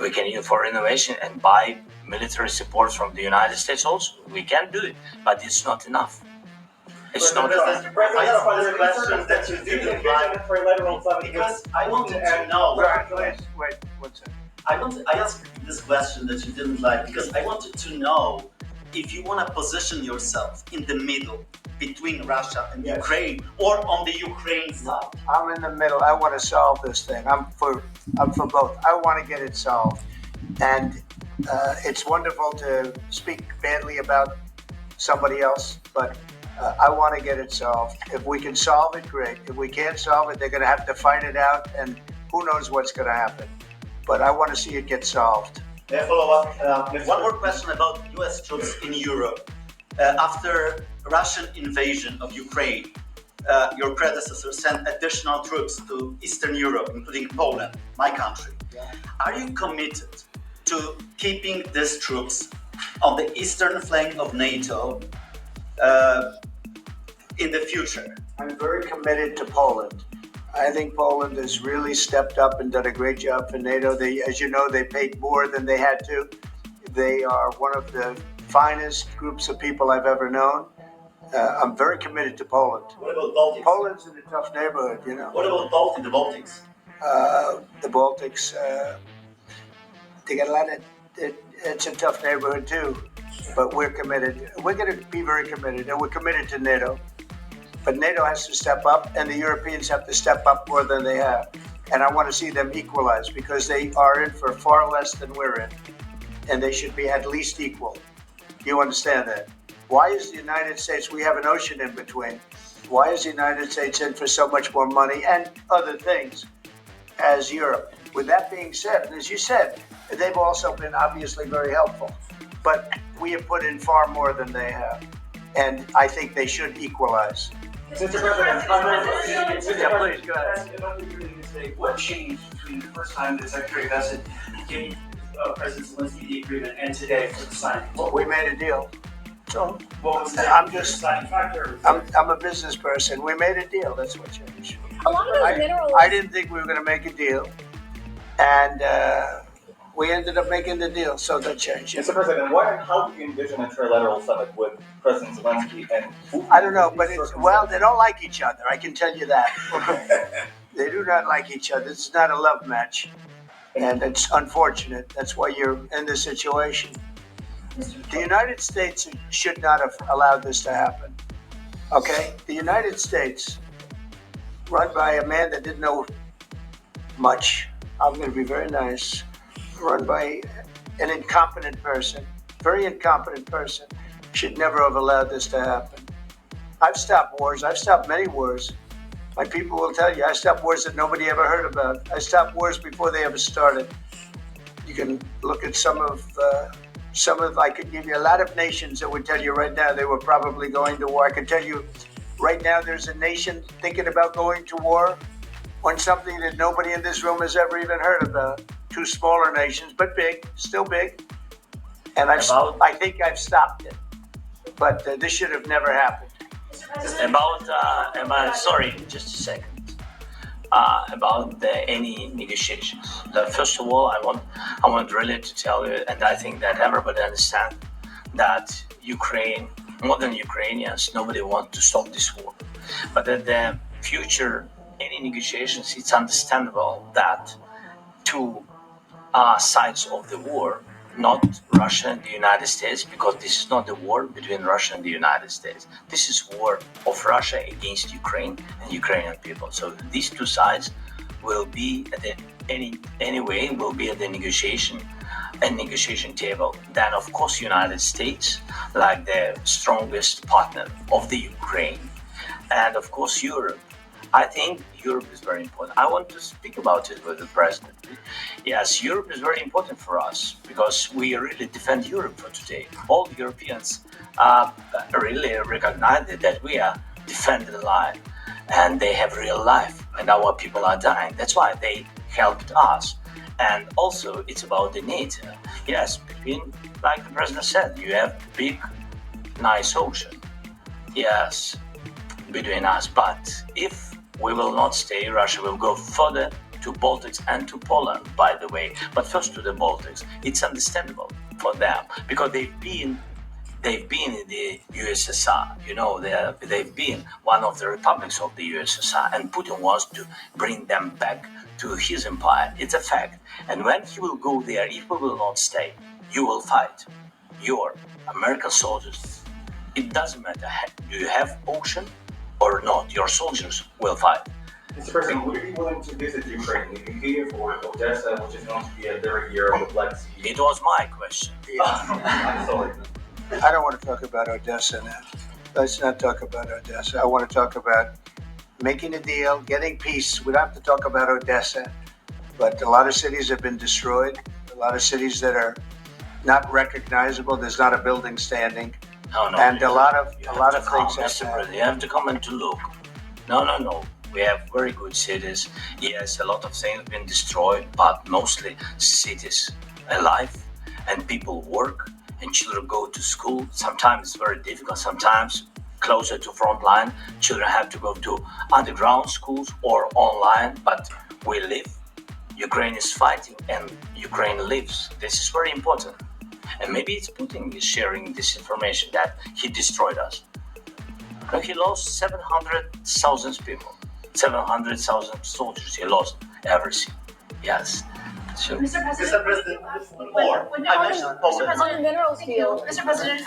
Speaker 2: We can use for innovation and buy military support from the United States also. We can do it, but it's not enough. It's not enough.
Speaker 8: I asked this question that you didn't like because I wanted to know.
Speaker 1: Wait, one second.
Speaker 8: I asked this question that you didn't like because I wanted to know if you want to position yourself in the middle between Russia and Ukraine or on the Ukraine side.
Speaker 1: I'm in the middle. I want to solve this thing. I'm for both. I want to get it solved. And it's wonderful to speak badly about somebody else, but I want to get it solved. If we can solve it, great. If we can't solve it, they're going to have to fight it out, and who knows what's going to happen. But I want to see it get solved.
Speaker 8: May I follow up? One more question about U.S. troops in Europe. After Russian invasion of Ukraine, your predecessor sent additional troops to Eastern Europe, including Poland, my country. Are you committed to keeping these troops on the eastern flank of NATO in the future?
Speaker 1: I'm very committed to Poland. I think Poland has really stepped up and done a great job for NATO. As you know, they paid more than they had to. They are one of the finest groups of people I've ever known. I'm very committed to Poland.
Speaker 8: What about Baltics?
Speaker 1: Poland's in a tough neighborhood, you know.
Speaker 8: What about the Baltics?
Speaker 1: The Baltics, they got a lot of. It's a tough neighborhood too, but we're committed. We're going to be very committed, and we're committed to NATO. But NATO has to step up, and the Europeans have to step up more than they have. And I want to see them equalize because they are in for far less than we're in, and they should be at least equal. You understand that? Why is the United States? We have an ocean in between. Why is the United States in for so much more money and other things as Europe? With that being said, and as you said, they've also been obviously very helpful. But we have put in far more than they have. And I think they should equalize.
Speaker 11: Mr. President,
Speaker 1: please, go ahead.
Speaker 11: If I could really say, what changed between the first time the Secretary of State gave President Zelensky the agreement and today for the signing?
Speaker 1: We made a deal. So
Speaker 11: What was the deciding factor?
Speaker 1: I'm a business person. We made a deal. That's what changed.
Speaker 5: A lot of those minerals.
Speaker 1: I didn't think we were going to make a deal, and we ended up making the deal. So that changed.
Speaker 12: Mr. President, how do you envision a trilateral summit with President Zelensky and Putin?
Speaker 1: I don't know, but they don't like each other. I can tell you that. They do not like each other. It's not a love match, and it's unfortunate. That's why you're in this situation. The United States should not have allowed this to happen. Okay? The United States, run by a man that didn't know much, I'm going to be very nice, run by an incompetent person, very incompetent person, should never have allowed this to happen. I've stopped wars. I've stopped many wars. My people will tell you, I stopped wars that nobody ever heard about. I stopped wars before they ever started. You can look at some of, I could give you a lot of nations that would tell you right now they were probably going to war. I can tell you right now there's a nation thinking about going to war on something that nobody in this room has ever even heard about. Two smaller nations, but big, still big. And I think I've stopped it. But this should have never happened.
Speaker 2: Sorry, just a second. about any negotiations. First of all, I want really to tell you, and I think that everybody understands that Ukraine, more than Ukrainians, nobody wants to stop this war. But in the future, any negotiations, it's understandable that two sides of the war, not Russia and the United States, because this is not a war between Russia and the United States. This is war of Russia against Ukraine and Ukrainian people. So these two sides will be at the will be at the negotiation table. Then of course United States, like the strongest partner of the Ukraine, and of course Europe. I think Europe is very important. I want to speak about it with the president. Yes, Europe is very important for us because we really defend Europe for today. All Europeans really recognize that we are defending life and they have real life and our people are dying. That's why they helped us. And also it's about the NATO. Yes, between, like the president said, you have big, nice ocean. Yes, between us. But if we will not stay, Russia will go further to Baltics and to Poland, by the way. But first to the Baltics. It's understandable for them because they've been in the USSR. You know, they've been one of the republics of the USSR, and Putin wants to bring them back to his empire. It's a fact. And when he will go there, if we will not stay, you will fight. Your American soldiers. It doesn't matter. Do you have ocean or not? Your soldiers will fight.
Speaker 12: Mr. President, would you be willing to visit Ukraine, Kyiv or Odessa, which is going to be a very year of the Black Sea?
Speaker 2: It was my question.
Speaker 12: I'm sorry.
Speaker 1: I don't want to talk about Odessa now. Let's not talk about Odessa. I want to talk about making a deal, getting peace. We don't have to talk about Odessa, but a lot of cities have been destroyed. A lot of cities that are not recognizable. There's not a building standing.
Speaker 2: No,
Speaker 1: and a lot of
Speaker 2: things
Speaker 1: have to happen.
Speaker 2: You have to come and to look. No. We have very good cities. Yes, a lot of things have been destroyed, but mostly cities alive and people work and children go to school. Sometimes it's very difficult. Sometimes closer to front line, children have to go to underground schools or online, but we live. Ukraine is fighting and Ukraine lives. This is very important. And maybe it's Putin is sharing this information that he destroyed us. But he lost 700,000 people, 700,000 soldiers. He lost everything. Yes. So,
Speaker 8: Mr. President,
Speaker 5: on the minerals field, Mr. President,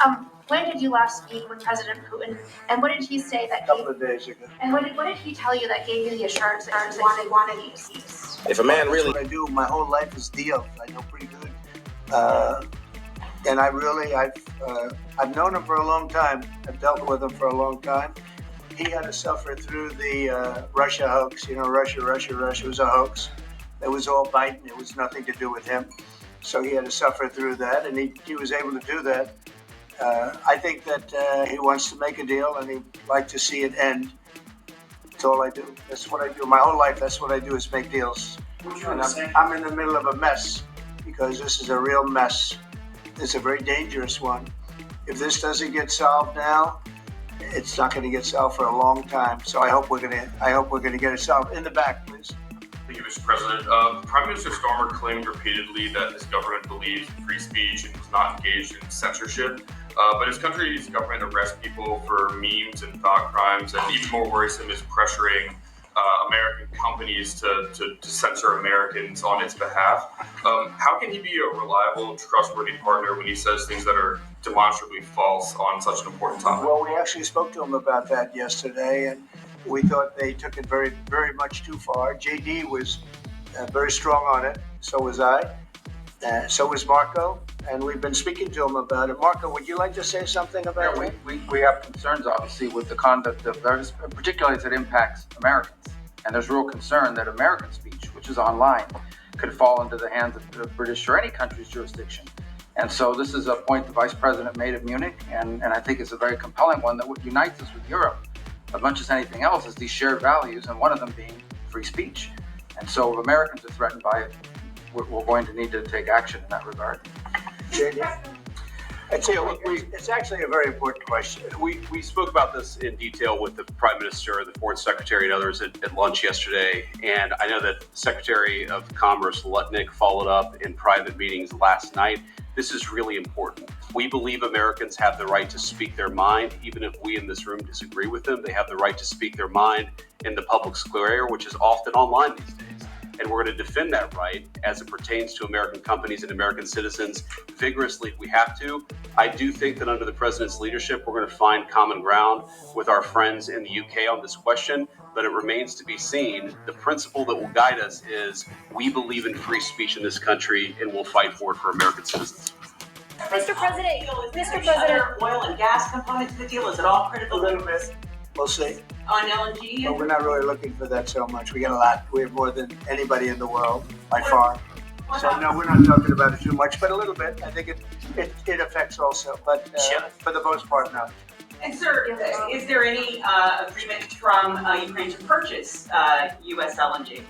Speaker 5: when did you last speak with President Putin, and what did he say that?
Speaker 1: A couple of days ago.
Speaker 5: And what did he tell you that gave you the assurance that he wanted you to peace?
Speaker 1: If a man really, what I do, my whole life is deals. I know pretty good, and I've known him for a long time. I've dealt with him for a long time. He had to suffer through the Russia hoax. You know, Russia was a hoax. It was all Biden. It was nothing to do with him. So he had to suffer through that, and he was able to do that. I think that he wants to make a deal, and he'd like to see it end. That's all I do. That's what I do. My whole life, that's what I do is make deals. And I'm in the middle of a mess because this is a real mess. It's a very dangerous one. If this doesn't get solved now, it's not going to get solved for a long time. So I hope we're going to get it solved. In the back, please.
Speaker 13: Thank you, Mr. President. Prime Minister Starmer claimed repeatedly that his government believes in free speech and was not engaged in censorship. But his country's government arrests people for memes and thought crimes, and even more worrisome is pressuring American companies to censor Americans on its behalf. How can he be a reliable, trustworthy partner when he says things that are demonstrably false on such an important topic?
Speaker 1: Well, we actually spoke to him about that yesterday, and we thought they took it very, very much too far. JD was very strong on it. So was I. So was Marco. And we've been speaking to him about it. Marco, would you like to say something about it?
Speaker 14: We have concerns, obviously, with the conduct of those, particularly as it impacts Americans. And there's real concern that American speech, which is online, could fall into the hands of the British or any country's jurisdiction. And so this is a point the Vice President made at Munich, and I think it's a very compelling one that what unites us with Europe, as much as anything else, is these shared values, and one of them being free speech. And so if Americans are threatened by it, we're going to need to take action in that regard.
Speaker 1: It's actually a very important question.
Speaker 15: We spoke about this in detail with the Prime Minister, the Foreign Secretary, and others at lunch yesterday. And I know that Secretary of Commerce Lutnick followed up in private meetings last night. This is really important. We believe Americans have the right to speak their mind, even if we in this room disagree with them. They have the right to speak their mind in the public square, which is often online these days. And we're going to defend that right as it pertains to American companies and American citizens vigorously if we have to. I do think that under the president's leadership, we're going to find common ground with our friends in the UK on this question, but it remains to be seen. The principle that will guide us is we believe in free speech in this country and we'll fight for it for American citizens.
Speaker 5: Mr. President,
Speaker 16: Oil and gas component to the deal? Is it all critical?
Speaker 1: A little bit. We'll see.
Speaker 16: On LNG?
Speaker 1: But we're not really looking for that so much. We get a lot. We have more than anybody in the world, by far. So no, we're not talking about it too much, but a little bit. I think it affects also, but for the most part, no.
Speaker 16: And sir, is there any agreement from Ukraine to purchase U.S. LNG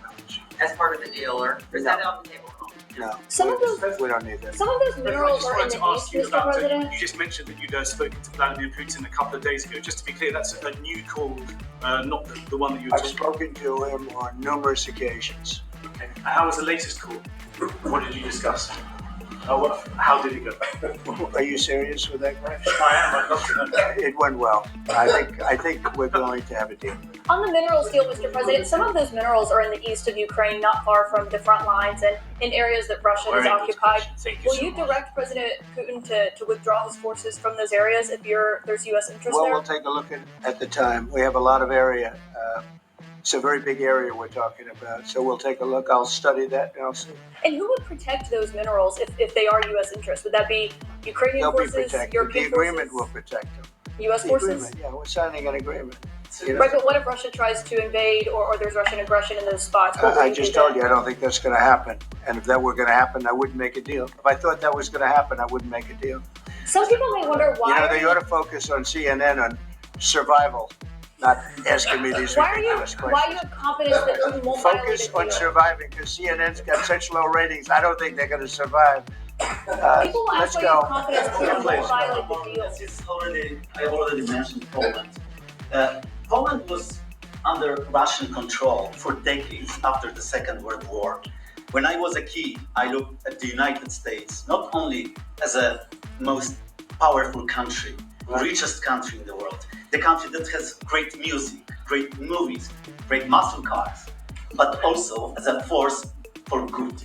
Speaker 16: as part of the deal, or is that on the table?
Speaker 1: No. We don't need that.
Speaker 5: Some of those minerals are in the east, Mr. President.
Speaker 6: You just mentioned that you'd spoken to Vladimir Putin a couple of days ago. Just to be clear, that's a new call, not the one that you were
Speaker 1: I've spoken to him on numerous occasions.
Speaker 6: Okay. How was the latest call? What did you discuss? How did it go?
Speaker 1: Are you serious with that question?
Speaker 6: I am. I'd love to know.
Speaker 1: It went well. I think we're going to have a deal.
Speaker 5: On the minerals deal, Mr. President, some of those minerals are in the east of Ukraine, not far from the front lines and in areas that Russia has occupied. Will you direct President Putin to withdraw his forces from those areas if there's U.S. interest
Speaker 1: Well,
Speaker 5: there?
Speaker 1: we'll take a look at the time. We have a lot of area. It's a very big area we're talking about. So we'll take a look. I'll study that and I'll see.
Speaker 5: And who would protect those minerals if they are U.S. interests? Would that be Ukrainian
Speaker 1: They'll
Speaker 5: forces,
Speaker 1: be protected.
Speaker 5: European
Speaker 1: The agreement
Speaker 5: forces?
Speaker 1: will protect them.
Speaker 5: U.S.
Speaker 1: The
Speaker 5: forces?
Speaker 1: agreement, yeah, we're signing an agreement.
Speaker 5: Right, but what if Russia tries to invade or there's Russian aggression in those spots?
Speaker 1: I just told you I don't think that's going to happen. And if that were going to happen, I wouldn't make a deal. If I thought that was going to happen, I wouldn't make a deal.
Speaker 5: Some people may wonder why.
Speaker 1: You know, they ought to focus on CNN on survival, not asking me these ridiculous questions.
Speaker 5: Why are you have confidence that Putin won't
Speaker 1: Focus on surviving, because CNN's got such low ratings. I don't think they're going to survive.
Speaker 5: People will
Speaker 1: Let's
Speaker 5: ask why you have
Speaker 1: go.
Speaker 5: confidence Putin won't violate the deal.
Speaker 8: I already mentioned Poland. Poland was under Russian control for decades after the Second World War. When I was a kid, I looked at the United States not only as a most powerful country, richest country in the world, the country that has great music, great movies, great muscle cars, but also as a force for good.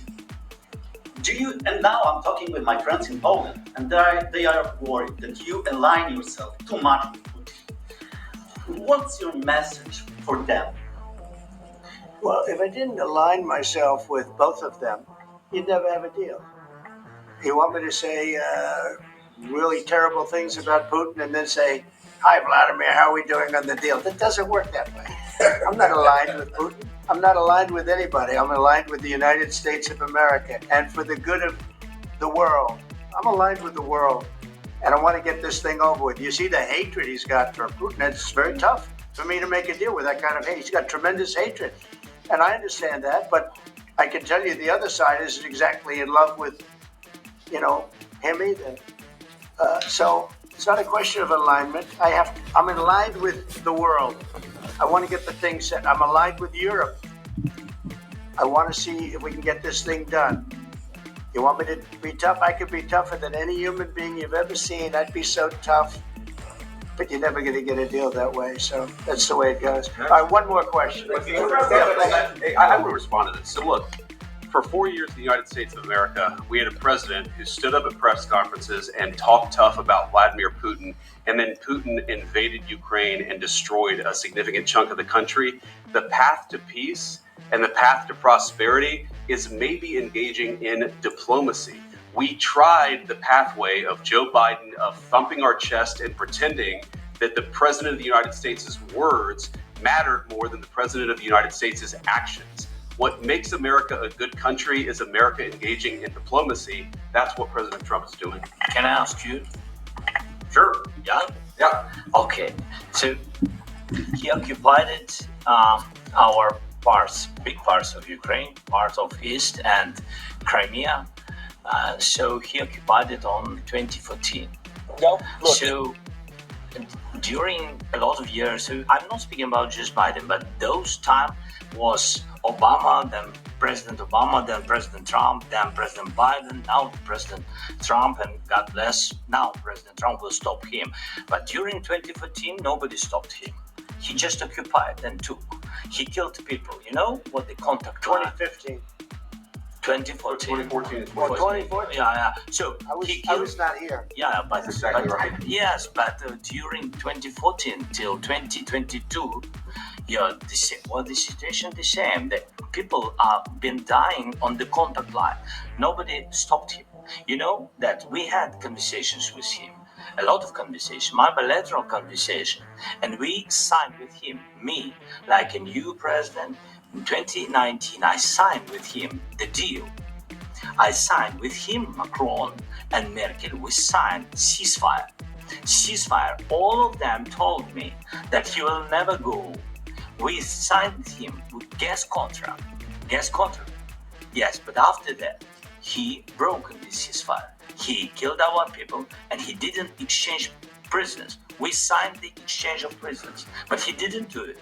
Speaker 8: And now I'm talking with my friends in Poland, and they are worried that you align yourself too much with Putin. What's your message for them?
Speaker 1: Well, if I didn't align myself with both of them, you'd never have a deal. You want me to say really terrible things about Putin and then say, "Hi, Vladimir, how are we doing on the deal?" That doesn't work that way. I'm not aligned with Putin. I'm not aligned with anybody. I'm aligned with the United States of America and for the good of the world. I'm aligned with the world, and I want to get this thing over with. You see the hatred he's got for Putin. It's very tough for me to make a deal with that kind of hate. He's got tremendous hatred, and I understand that, but I can tell you the other side isn't exactly in love with, him either. So it's not a question of alignment. I'm aligned with the world. I want to get the thing set. I'm aligned with Europe. I want to see if we can get this thing done. You want me to be tough? I could be tougher than any human being you've ever seen. I'd be so tough. But you're never going to get a deal that way. So that's the way it goes. All right, one more question.
Speaker 15: I want to respond to this. So look, for 4 years in the United States of America, we had a president who stood up at press conferences and talked tough about Vladimir Putin, and then Putin invaded Ukraine and destroyed a significant chunk of the country. The path to peace and the path to prosperity is maybe engaging in diplomacy. We tried the pathway of Joe Biden, of thumping our chest and pretending that the president of the United States' words mattered more than the president of the United States' actions. What makes America a good country is America engaging in diplomacy. That's what President Trump is doing.
Speaker 2: Can I ask you?
Speaker 15: Sure.
Speaker 2: Yeah?
Speaker 15: Yeah.
Speaker 2: Okay. So he occupied our big parts of Ukraine, part of East and Crimea. So he occupied it on 2014.
Speaker 9: No, look.
Speaker 2: So during a lot of years, so I'm not speaking about just Biden, but those time was Obama, then President Obama, then President Trump, then President Biden, now President Trump, and God bless, now President Trump will stop him. But during 2014, nobody stopped him. He just occupied and took. He killed people. You know what the contact
Speaker 1: 2015.
Speaker 2: 2014.
Speaker 9: 2014 is
Speaker 1: 2014.
Speaker 2: Yeah. So
Speaker 1: I was not here.
Speaker 2: Yeah, but
Speaker 9: That's exactly right.
Speaker 2: Yes, but during 2014 till 2022, yeah, the situation the same. The people are been dying on the contact line. Nobody stopped him. You know that we had conversations with him, a lot of conversation, my bilateral conversation, and we signed with him, me, like a new president. In 2019, I signed with him the deal. I signed with him, Macron and Merkel. We signed ceasefire. Ceasefire. All of them told me that he will never go. We signed with him with gas contract. Yes, but after that, he broke the ceasefire. He killed our people and he didn't exchange prisoners. We signed the exchange of prisoners, but he didn't do it.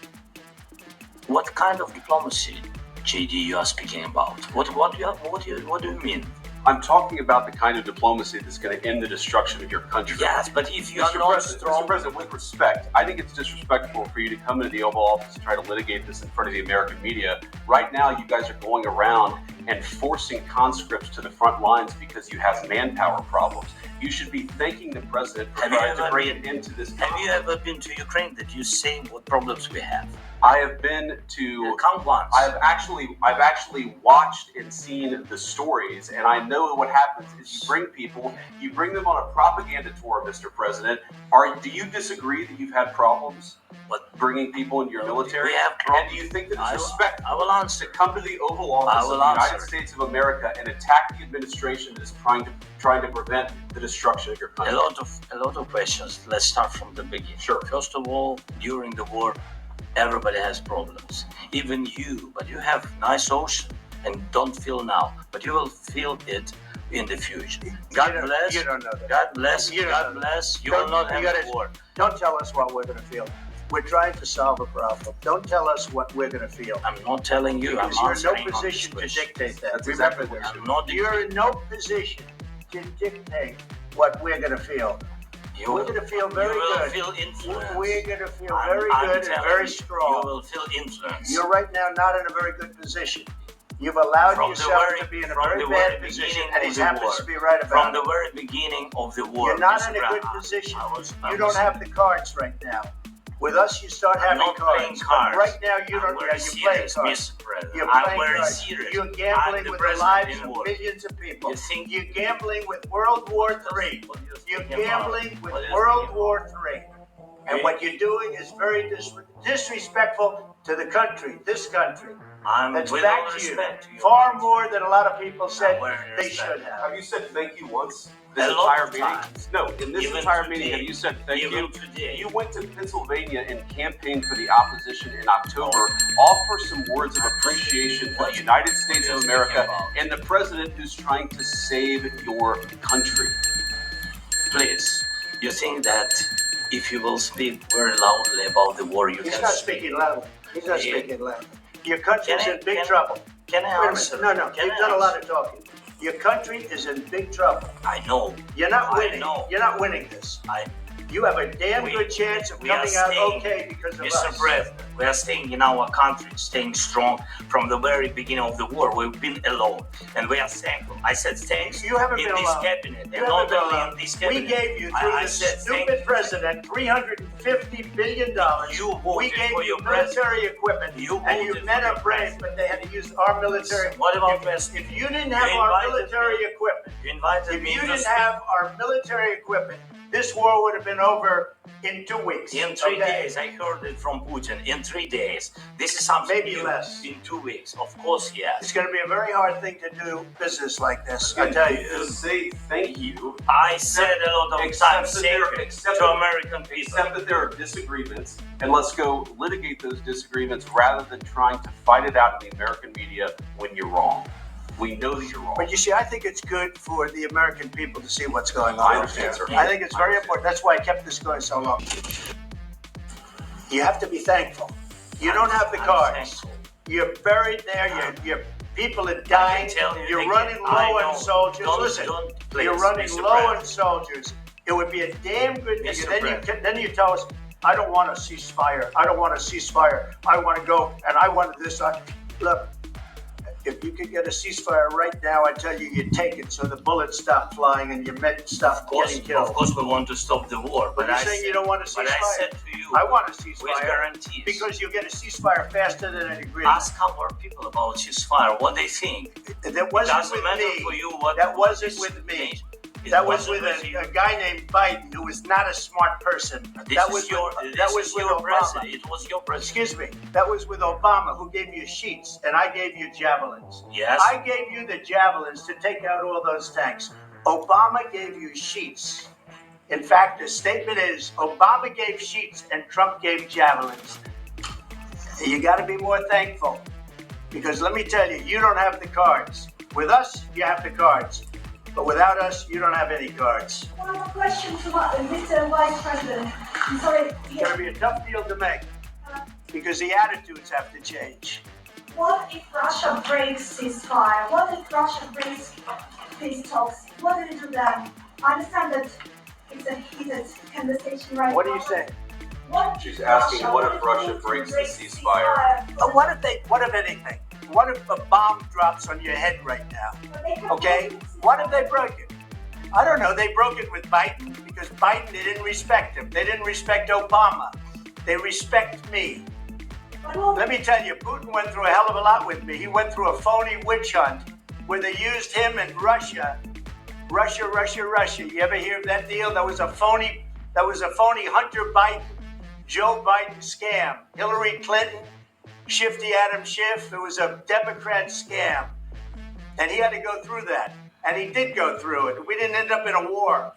Speaker 2: What kind of diplomacy, JD, you are speaking about? What do you mean?
Speaker 15: I'm talking about the kind of diplomacy that's going to end the destruction of your country.
Speaker 2: Yes, but if you are not strong...
Speaker 15: Mr. President, with respect, I think it's disrespectful for you to come into the Oval Office and try to litigate this in front of the American media. Right now, you guys are going around and forcing conscripts to the front lines because you have manpower problems. You should be thanking the president for trying to bring it into this.
Speaker 2: Have you ever been to Ukraine that you see what problems we have?
Speaker 15: I have been to.
Speaker 2: Come once.
Speaker 15: I've actually watched and seen the stories, and I know what happens is you bring them on a propaganda tour, Mr. President. Do you disagree that you've had problems with bringing people into your military?
Speaker 2: We have problems.
Speaker 15: And do you think that it's respectful
Speaker 2: I will answer.
Speaker 15: to come to the Oval Office of the United States of America and attack the administration that is trying to prevent the destruction of your country?
Speaker 2: A lot of questions. Let's start from the beginning.
Speaker 15: Sure.
Speaker 2: First of all, during the war, everybody has problems. Even you, but you have nice ocean and don't feel now, but you will feel it in the future. God bless.
Speaker 1: You don't know that.
Speaker 2: God bless. God bless. You will not have a war.
Speaker 1: Don't tell us what we're going to feel. We're trying to solve a problem. Don't tell us what we're going to feel.
Speaker 2: I'm not telling you.
Speaker 1: Because you're in no position to dictate that.
Speaker 15: That's
Speaker 1: Remember
Speaker 15: exactly
Speaker 1: this.
Speaker 15: what
Speaker 1: You're in no position to dictate what we're going to feel. We're going to feel very
Speaker 2: you will
Speaker 1: good.
Speaker 2: Feel influence.
Speaker 1: We're going to feel very good and very strong.
Speaker 2: You will feel influence.
Speaker 1: You're right now not in a very good position. You've allowed yourself to be in a very bad position, and he happens to be right about
Speaker 2: From
Speaker 1: it.
Speaker 2: the very beginning of the war.
Speaker 1: You're not in a good position. You don't have the cards right now. With us, you start having cards. But right now, you don't. You're playing cards. You're playing cards.
Speaker 2: Serious.
Speaker 1: You're gambling with the lives of millions of people. You're gambling with World War III. You're gambling with World War III. And what you're doing is very disrespectful to the country, this country. That's back to you. Far more than a lot of people said they should have.
Speaker 15: Have you said thank you once? This entire meeting? No, in this entire meeting, have you said thank you? You went to Pennsylvania and campaigned for the opposition in October. Offer some words of appreciation for the United States of America and the president who's trying to save your country.
Speaker 2: Please, you think that if you will speak very loudly about the war, you
Speaker 1: He's
Speaker 2: can
Speaker 1: not speaking loudly. He's not speaking loudly. Your country's in big trouble.
Speaker 2: Can I
Speaker 1: Wait a
Speaker 2: answer?
Speaker 1: minute. No, you've done a lot of talking. Your country is in big trouble.
Speaker 2: I know.
Speaker 1: You're not winning.
Speaker 2: I know.
Speaker 1: You're not winning this. You have a damn good chance of coming out okay because of us.
Speaker 2: Mr. President, we are staying in our country, staying strong from the very beginning of the war. We've been alone, and we are thankful. I said thanks
Speaker 1: You haven't been
Speaker 2: in this
Speaker 1: alone.
Speaker 2: cabinet,
Speaker 1: You
Speaker 2: and not
Speaker 1: haven't been
Speaker 2: only
Speaker 1: alone.
Speaker 2: in this cabinet.
Speaker 1: We gave you, through this stupid president, $350 billion. We gave
Speaker 2: for
Speaker 1: you
Speaker 2: your
Speaker 1: military equipment, and you men are brave, but they had to use our military.
Speaker 2: What about
Speaker 1: If you didn't have our military equipment,
Speaker 2: if
Speaker 1: you didn't have our military equipment, this war would have been over in 2 weeks.
Speaker 2: In 3 days, I heard it from Putin. In 3 days, this is something
Speaker 1: Maybe
Speaker 2: new.
Speaker 1: less.
Speaker 2: In 2 weeks, of course, yes.
Speaker 1: It's going to be a very hard thing to do business like this. I tell you.
Speaker 15: Say thank you.
Speaker 2: I said a lot of times to American people.
Speaker 15: Except that there are disagreements, and let's go litigate those disagreements rather than trying to fight it out in the American media when you're wrong.
Speaker 2: We know you're wrong.
Speaker 1: But you see, I think it's good for the American people to see what's going on.
Speaker 2: I understand, sir.
Speaker 1: I think it's very important. That's why I kept this going so long. You have to be thankful. You don't have the cards. You're buried there. Your people are dying. You're running low on soldiers. Listen, you're running low on soldiers. It would be a damn good thing. Then you tell us, I don't want a ceasefire. I don't want a ceasefire. I want to go and I want this. Look, if you could get a ceasefire right now, I tell you, you'd take it so the bullets stop flying and your men stop getting killed.
Speaker 2: Of course, we want to stop the war.
Speaker 1: But you're saying you don't want a ceasefire.
Speaker 2: But I said to you,
Speaker 1: I want a ceasefire.
Speaker 2: with guarantees.
Speaker 1: Because you'll get a ceasefire faster than an agreement.
Speaker 2: Ask our people about ceasefire, what they think.
Speaker 1: That wasn't with me.
Speaker 2: For you what
Speaker 1: that wasn't with me. That was with a guy named Biden, who was not a smart person. That was with Obama.
Speaker 2: It was your president.
Speaker 1: Excuse me. That was with Obama, who gave you sheets, and I gave you javelins.
Speaker 2: Yes.
Speaker 1: I gave you the javelins to take out all those tanks. Obama gave you sheets. In fact, the statement is Obama gave sheets and Trump gave javelins. You got to be more thankful, because let me tell you, you don't have the cards. With us, you have the cards. But without us, you don't have any cards.
Speaker 10: One more question to Mr. Vice President. I'm sorry.
Speaker 1: It's going to be a tough deal to make, because the attitudes have to change.
Speaker 10: What if Russia breaks ceasefire? What if Russia breaks peace talks? What do you do then? I understand that it's a heated conversation right now.
Speaker 1: What are you saying?
Speaker 15: She's asking, what if Russia breaks the ceasefire?
Speaker 1: What if anything? What if a bomb drops on your head right now? Okay? What if they broke it? I don't know. They broke it with Biden, because Biden, they didn't respect him. They didn't respect Obama. They respect me. Let me tell you, Putin went through a hell of a lot with me. He went through a phony witch hunt where they used him and Russia. Russia. You ever hear of that deal? That was a phony Hunter Biden, Joe Biden scam. Hillary Clinton, Shifty Adam Schiff. It was a Democrat scam. And he had to go through that. And he did go through it. We didn't end up in a war.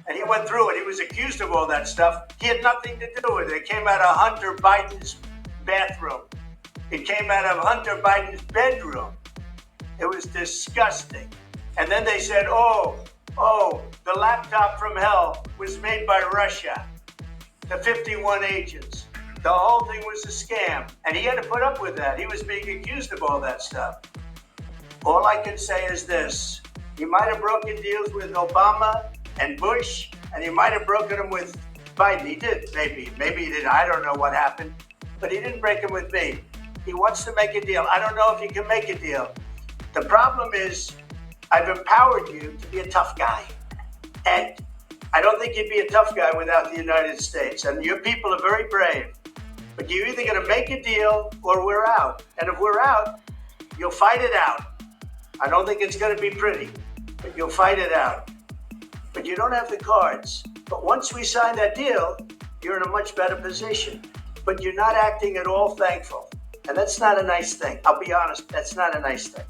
Speaker 1: And he went through it. He was accused of all that stuff. He had nothing to do with it. It came out of Hunter Biden's bathroom. It came out of Hunter Biden's bedroom. It was disgusting. And then they said, oh, the laptop from hell was made by Russia. The 51 agents. The whole thing was a scam. And he had to put up with that. He was being accused of all that stuff. All I can say is this. He might have broken deals with Obama and Bush, and he might have broken them with Biden. He did, maybe. Maybe he did. I don't know what happened. But he didn't break them with me. He wants to make a deal. I don't know if he can make a deal. The problem is, I've empowered you to be a tough guy. And I don't think you'd be a tough guy without the United States. And your people are very brave. But you're either going to make a deal or we're out. And if we're out, you'll fight it out. I don't think it's going to be pretty, but you'll fight it out. But you don't have the cards. But once we sign that deal, you're in a much better position. But you're not acting at all thankful. And that's not a nice thing. I'll be honest, that's not a nice thing.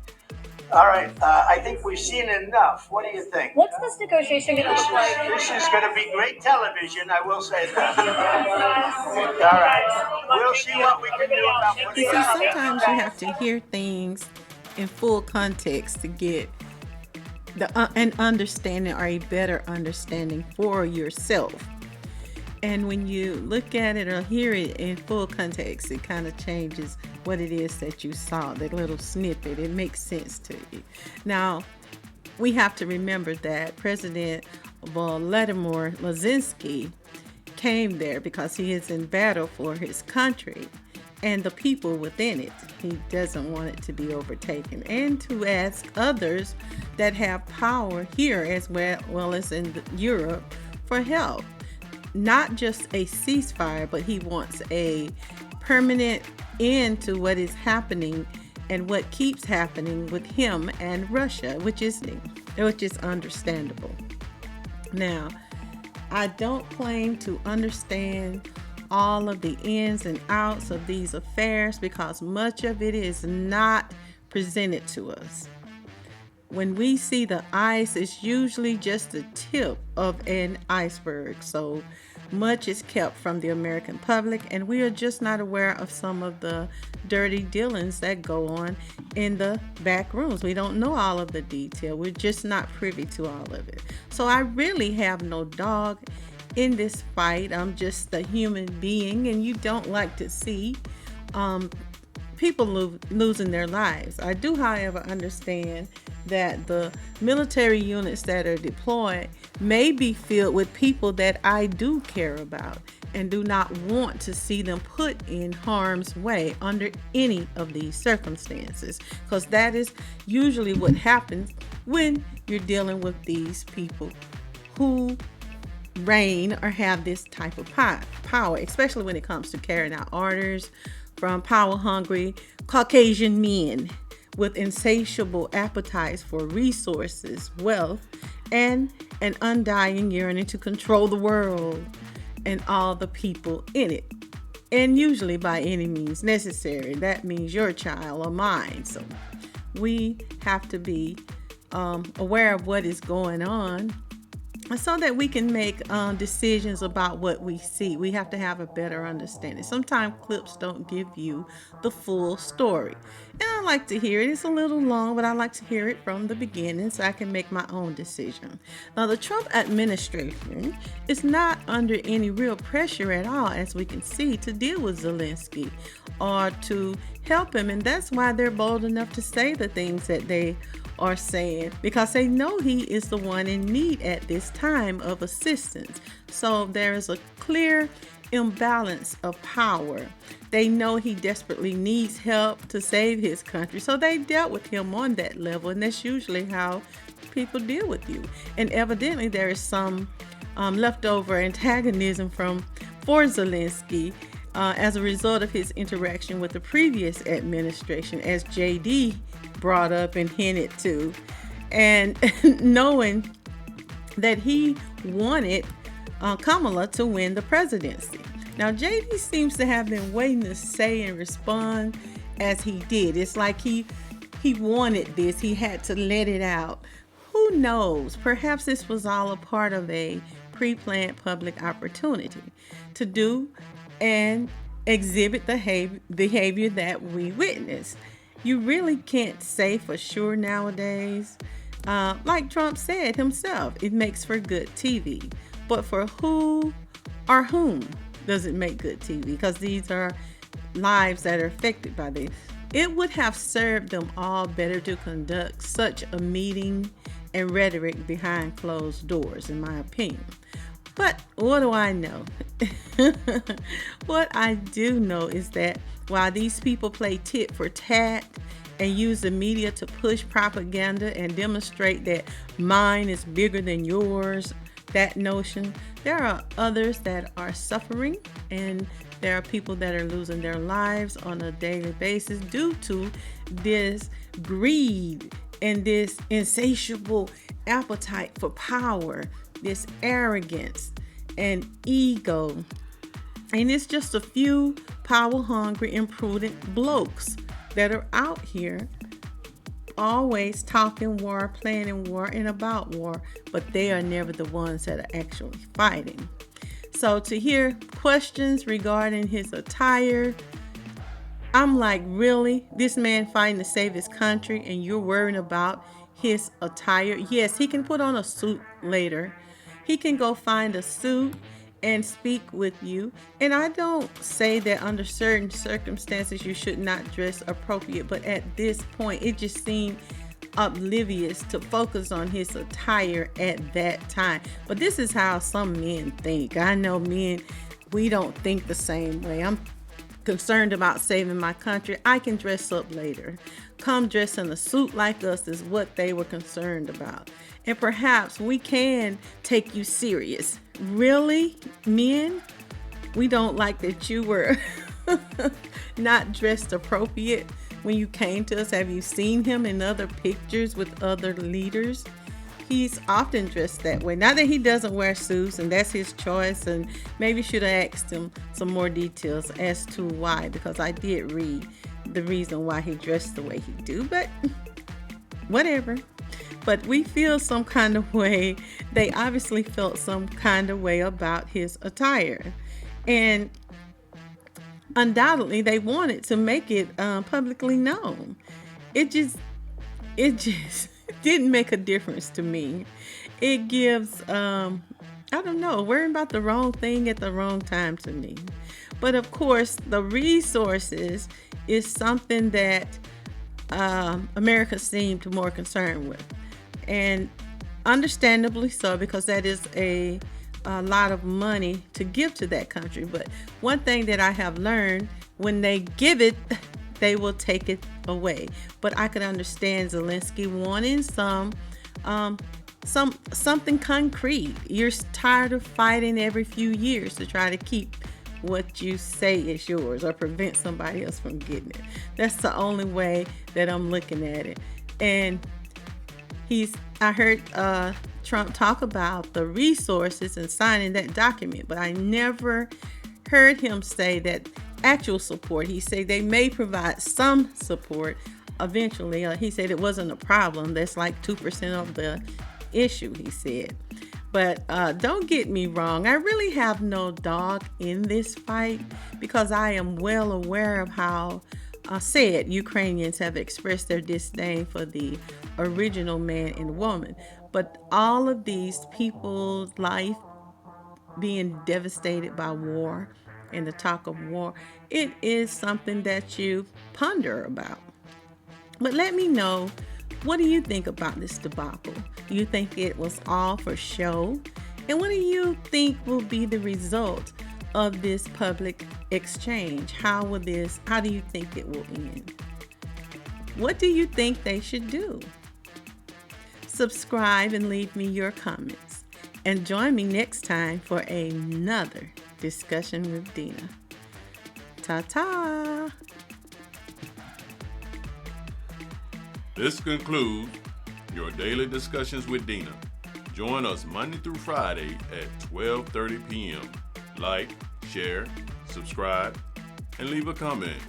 Speaker 1: All right, I think we've seen enough. What do you think?
Speaker 5: What's this negotiation going to look like?
Speaker 1: This is going to be great television, I will say that. All right, we'll see what we can do about what
Speaker 4: You see, sometimes you have to hear things in full context to get an understanding or a better understanding for yourself. And when you look at it or hear it in full context, it kind of changes what it is that you saw, that little snippet. It makes sense to you. Now, we have to remember that President Vladimir Zelensky came there because he is in battle for his country and the people within it. He doesn't want it to be overtaken, and to ask others that have power here as well as in Europe for help. Not just a ceasefire, but he wants a permanent end to what is happening and what keeps happening with him and Russia, which is understandable. Now, I don't claim to understand all of the ins and outs of these affairs because much of it is not presented to us. When we see the ice, it's usually just the tip of an iceberg. So Much is kept from the American public, and we are just not aware of some of the dirty dealings that go on in the back rooms. We don't know all of the detail. We're just not privy to all of it. So I really have no dog in this fight. I'm just a human being, and you don't like to see people losing their lives. I do, however, understand that the military units that are deployed may be filled with people that I do care about and do not want to see them put in harm's way under any of these circumstances, because that is usually what happens when you're dealing with these people who reign or have this type of power, especially when it comes to carrying out orders from power-hungry Caucasian men with insatiable appetites for resources, wealth, and an undying yearning to control the world and all the people in it, and usually by any means necessary. That means your child or mine. So we have to be aware of what is going on so that we can make decisions about what we see. We have to have a better understanding. Sometimes clips don't give you the full story, and I like to hear it. It's a little long, but I like to hear it from the beginning so I can make my own decision. Now, the Trump administration is not under any real pressure at all, as we can see, to deal with Zelensky or to help him, and that's why they're bold enough to say the things that they are saying, because they know he is the one in need at this time of assistance. So there is a clear imbalance of power. They know he desperately needs help to save his country, so they dealt with him on that level, and that's usually how people deal with you. And evidently there is some leftover antagonism for Zelensky as a result of his interaction with the previous administration, as JD brought up and hinted to, and knowing that he wanted Kamala to win the presidency. Now, JD seems to have been waiting to say and respond as he did. It's like he wanted this. He had to let it out. Who knows? Perhaps this was all a part of a pre-planned public opportunity to do and exhibit the behavior that we witnessed. You really can't say for sure nowadays. Like Trump said himself, it makes for good TV. But for who or whom does it make good TV? Because these are lives that are affected by this. It would have served them all better to conduct such a meeting and rhetoric behind closed doors, in my opinion. But what do I know? What I do know is that while these people play tit for tat and use the media to push propaganda and demonstrate that mine is bigger than yours, that notion, there are others that are suffering, and there are people that are losing their lives on a daily basis due to this greed and this insatiable appetite for power, this arrogance and ego. And it's just a few power-hungry, imprudent blokes that are out here always talking war, planning war, and about war, but they are never the ones that are actually fighting. So to hear questions regarding his attire, I'm like, really? This man fighting to save his country and you're worrying about his attire? Yes, he can put on a suit later. He can go find a suit and speak with you. And I don't say that under certain circumstances you should not dress appropriate, but at this point it just seemed oblivious to focus on his attire at that time. But this is how some men think. I know men, we don't think the same way. I'm concerned about saving my country. I can dress up later. Come dress in a suit like us is what they were concerned about. And perhaps we can take you serious. Really, men? We don't like that you were not dressed appropriate when you came to us. Have you seen him in other pictures with other leaders? He's often dressed that way. Not that he doesn't wear suits, and that's his choice, and maybe should have asked him some more details as to why, because I did read the reason why he dressed the way he do, but whatever. But we feel some kind of way. They obviously felt some kind of way about his attire. And undoubtedly, they wanted to make it publicly known. It just didn't make a difference to me. It gives, I don't know, worrying about the wrong thing at the wrong time to me. But of course, the resources is something that America seemed more concerned with. And understandably so, because that is a lot of money to give to that country. But one thing that I have learned, when they give it, they will take it away. But I could understand Zelensky wanting something concrete. You're tired of fighting every few years to try to keep what you say is yours or prevent somebody else from getting it. That's the only way that I'm looking at it. And I heard Trump talk about the resources and signing that document, but I never heard him say that actual support. He said they may provide some support eventually. He said it wasn't a problem. That's like 2% of the issue, he said. But don't get me wrong, I really have no dog in this fight because I am well aware of how sad Ukrainians have expressed their disdain for the original man and woman. But all of these people's life being devastated by war and the talk of war, it is something that you ponder about. But let me know, what do you think about this debacle? Do you think it was all for show? And what do you think will be the result of this public exchange? How do you think it will end? What do you think they should do? Subscribe and leave me your comments. And join me next time for another discussion with Dena. Ta-ta!
Speaker 17: This concludes your daily discussions with Dena. Join us Monday through Friday at 12:30 p.m. Like, share, subscribe, and leave a comment.